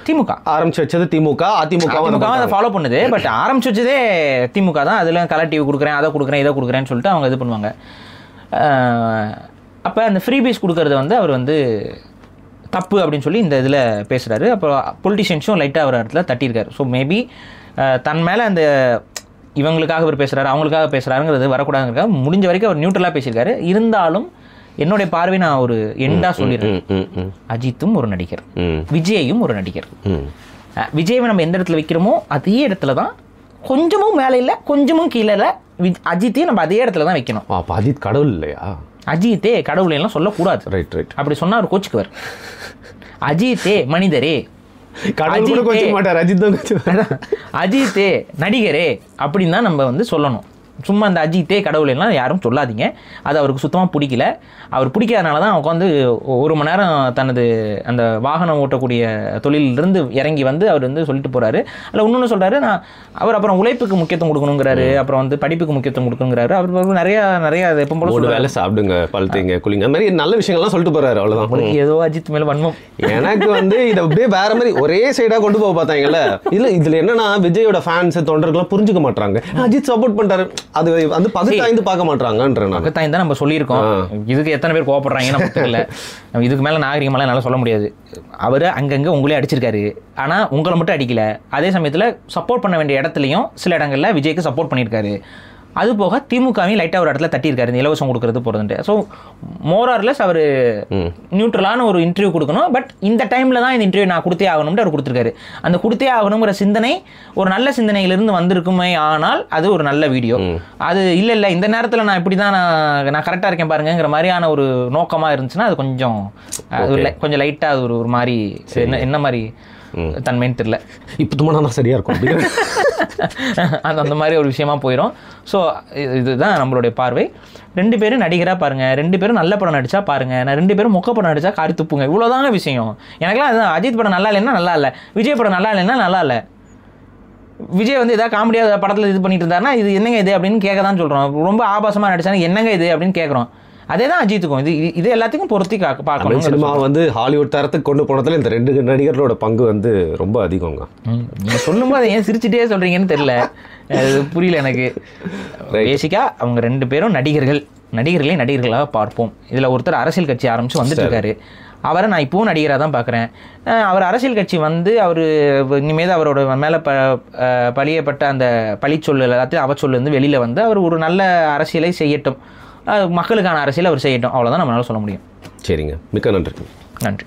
திமுக ஆரம்பிச்சு வச்சது. அதிமுக அதை ஃபாலோ பண்ணுது. பட் ஆரம்பிச்சு வச்சதே திமுக தான். அதில் கலர் டிவி கொடுக்குறேன், அதை கொடுக்குறேன், இதை கொடுக்குறேன்னு சொல்லிட்டு அவங்க இது பண்ணுவாங்க. அப்போ அந்த ஃப்ரீ பீஸ் கொடுக்கறத வந்து அவர் வந்து தப்பு அப்படின்னு சொல்லி இந்த இதில் பேசுகிறாரு. அப்புறம் பொலிட்டிஷியன்ஸும் லைட்டாக அவர் இடத்துல தட்டியிருக்காரு. ஸோ மேபி தன் மேலே அந்த இவங்களுக்காக அவர் பேசுகிறாரு, அவங்களுக்காக பேசுகிறாருங்கிறது வரக்கூடாதுங்கிறதுக்காக முடிஞ்ச வரைக்கும் அவர் நியூட்ரலாக பேசியிருக்காரு. இருந்தாலும் என்னுடைய பார்வை நான் ஒரு எண்டா சொல்லிடுறேன். அஜித்தும் ஒரு நடிகர், விஜயும் ஒரு நடிகர். விஜயை நம்ம எந்த இடத்துல வைக்கிறோமோ அதே இடத்துல தான், கொஞ்சமும் மேலே இல்லை கொஞ்சமும் கீழே இல்லை, அஜித்தையும் நம்ம அதே இடத்துல தான் வைக்கணும். அப்போ அஜித் கடவுள் இல்லையா? அஜித்தே கடவுள் எல்லாம் சொல்லக்கூடாது. Right right. அப்படி சொன்னா அவர் கோச்சுக்குவார். அஜித்தே மனிதரே, கடவுள் கூட கோச்சிக்க மாட்டார், அஜித் தான் கோச்சுவார். அஜித்தே நடிகரே அப்படின்னு தான் நம்ம வந்து சொல்லணும். சும்மா அந்த அஜித்தே கடவுள் எல்லாம் யாரும் சொல்லாதீங்க. அது அவருக்கு சுத்தமாக பிடிக்கல. அவர் பிடிக்காதனால தான் உட்காந்து 1 மணி நேரம் தனது அந்த வாகனம் ஓட்டக்கூடிய தொழிலிருந்து இறங்கி வந்து அவர் வந்து சொல்லிட்டு போகிறாரு. அதில் இன்னொன்று சொல்கிறாரு, அவர் அப்புறம் உழைப்புக்கு முக்கியத்துவம் கொடுக்கணுங்கிறாரு, அப்புறம் வந்து படிப்புக்கு முக்கியத்துவம் கொடுக்கணுங்கிறாரு. அவர் நிறையா எப்போ போல வேலை சாப்பிடுங்க, பழுத்தீங்க, குளிங்க, அந்த மாதிரி நல்ல விஷயங்கள்லாம் சொல்லிட்டு போகிறாரு. அவ்வளோதான். ஏதோ அஜித் மேலே வன்மம். எனக்கு வந்து இதை அப்படியே வேற மாதிரி ஒரே சைடாக கொண்டு போக பார்த்தாங்கல்ல. இதில் என்னன்னா விஜயோட ஃபேன்ஸ் தொண்டர்கள்லாம் புரிஞ்சுக்க மாட்டாங்க. அஜித் சப்போர்ட் பண்ணுறாரு, அது வந்து பகுத்தாய்ந்து பார்க்க மாட்டாங்கன்ற. பகுத்தாய்ந்து தான் நம்ம சொல்லியிருக்கோம். இதுக்கு எத்தனை பேர் கோவப்படுறாங்கன்னு நமக்கு தெரியல. இதுக்கு மேலே நாகரிகமெல்லாம் என்னால் சொல்ல முடியாது. அவர் அங்கங்கே உங்களே அடிச்சிருக்காரு, ஆனால் உங்களை மட்டும் அடிக்கல. அதே சமயத்தில் சப்போர்ட் பண்ண வேண்டிய இடத்துலையும் சில இடங்களில் விஜய்க்கு சப்போர்ட் பண்ணியிருக்காரு. அது போக திமுகவையும் லைட்டாக ஒரு இடத்துல தட்டியிருக்காரு, இந்த இலவசம் கொடுக்கறது போகிறதுன்ட்டு. ஸோ மோரார்லெஸ் அவர் நியூட்ரலான ஒரு இன்டர்வியூ கொடுக்கணும். பட் இந்த டைமில் தான் இந்த இன்டர்வியூ நான் கொடுத்தே ஆகணும்னு அவர் கொடுத்துருக்காரு. அந்த கொடுத்தே ஆகணுங்கிற சிந்தனை ஒரு நல்ல சிந்தனையிலிருந்து வந்திருக்குமே, ஆனால் அது ஒரு நல்ல வீடியோ. அது இல்லை இந்த நேரத்தில் நான் இப்படி தான் நான் கரெக்டாக இருக்கேன் பாருங்கிற மாதிரியான ஒரு நோக்கமாக இருந்துச்சுன்னா அது கொஞ்சம் லைட்டாக அது ஒரு மாதிரி என்ன மாதிரி தன்மைன்னு தெரியல. இப்போ தும்மா நான் சரியாக இருக்கும் அந்த மாதிரி ஒரு விஷயமா போயிடும். ஸோ இதுதான் நம்மளுடைய பார்வை. 2 பேரும் நடிகராக பாருங்கள், 2 பேரும் நல்ல படம் நடித்தா பாருங்கள், நான் 2 பேரும் மொக்க படம் நடித்தா காரி துப்புங்க. இவ்வளோதாங்க விஷயம். எனக்குலாம் அதுதான். அஜித் படம் நல்லா இல்லைன்னா நல்லா இல்லை, விஜய் படம் நல்லா இல்லைன்னா நல்லா இல்லை. விஜய் வந்து எதாவது காமெடியாக படத்தில் இது பண்ணிட்டு இருந்தாருன்னா இது என்னங்க இது அப்படின்னு கேட்க தான் சொல்கிறோம். ரொம்ப ஆபாசமாக நடிச்சாங்க என்னங்க இது அப்படின்னு கேட்குறோம். அதே தான் அஜித்துக்கும். இது எல்லாத்துக்கும் பொருத்தி பார்க்கணும். சினிமா வந்து ஹாலிவுட் தரத்துக்கு கொண்டு போனதில் இந்த 2 நடிகர்களோட பங்கு வந்து ரொம்ப அதிகங்க. நீங்கள் சொல்லும்போது அதை ஏன் சிரிச்சுட்டே சொல்கிறீங்கன்னு தெரியல, அது புரியல எனக்கு. பேசிக்காக அவங்க 2 பேரும் நடிகர்களே நடிகர்களாக பார்ப்போம். இதில் ஒருத்தர் அரசியல் கட்சி ஆரம்பித்து வந்துட்டு இருக்காரு. அவரை நான் இப்போவும் நடிகராக தான் பார்க்குறேன். அவர் அரசியல் கட்சி வந்து அவர் இனிமேல் அவரோட மேலே பழியப்பட்ட அந்த பழிச்சொல் எல்லாத்தையும் அவச்சொல் வந்து வெளியில் வந்து அவர் ஒரு நல்ல அரசியலை செய்யட்டும், மக்களுக்கான அரசியல் அவர் செய்யட்டும். அவ்வளோதான் நம்மளால சொல்ல முடியும். சரிங்க, மிக்க நன்றி. நன்றி.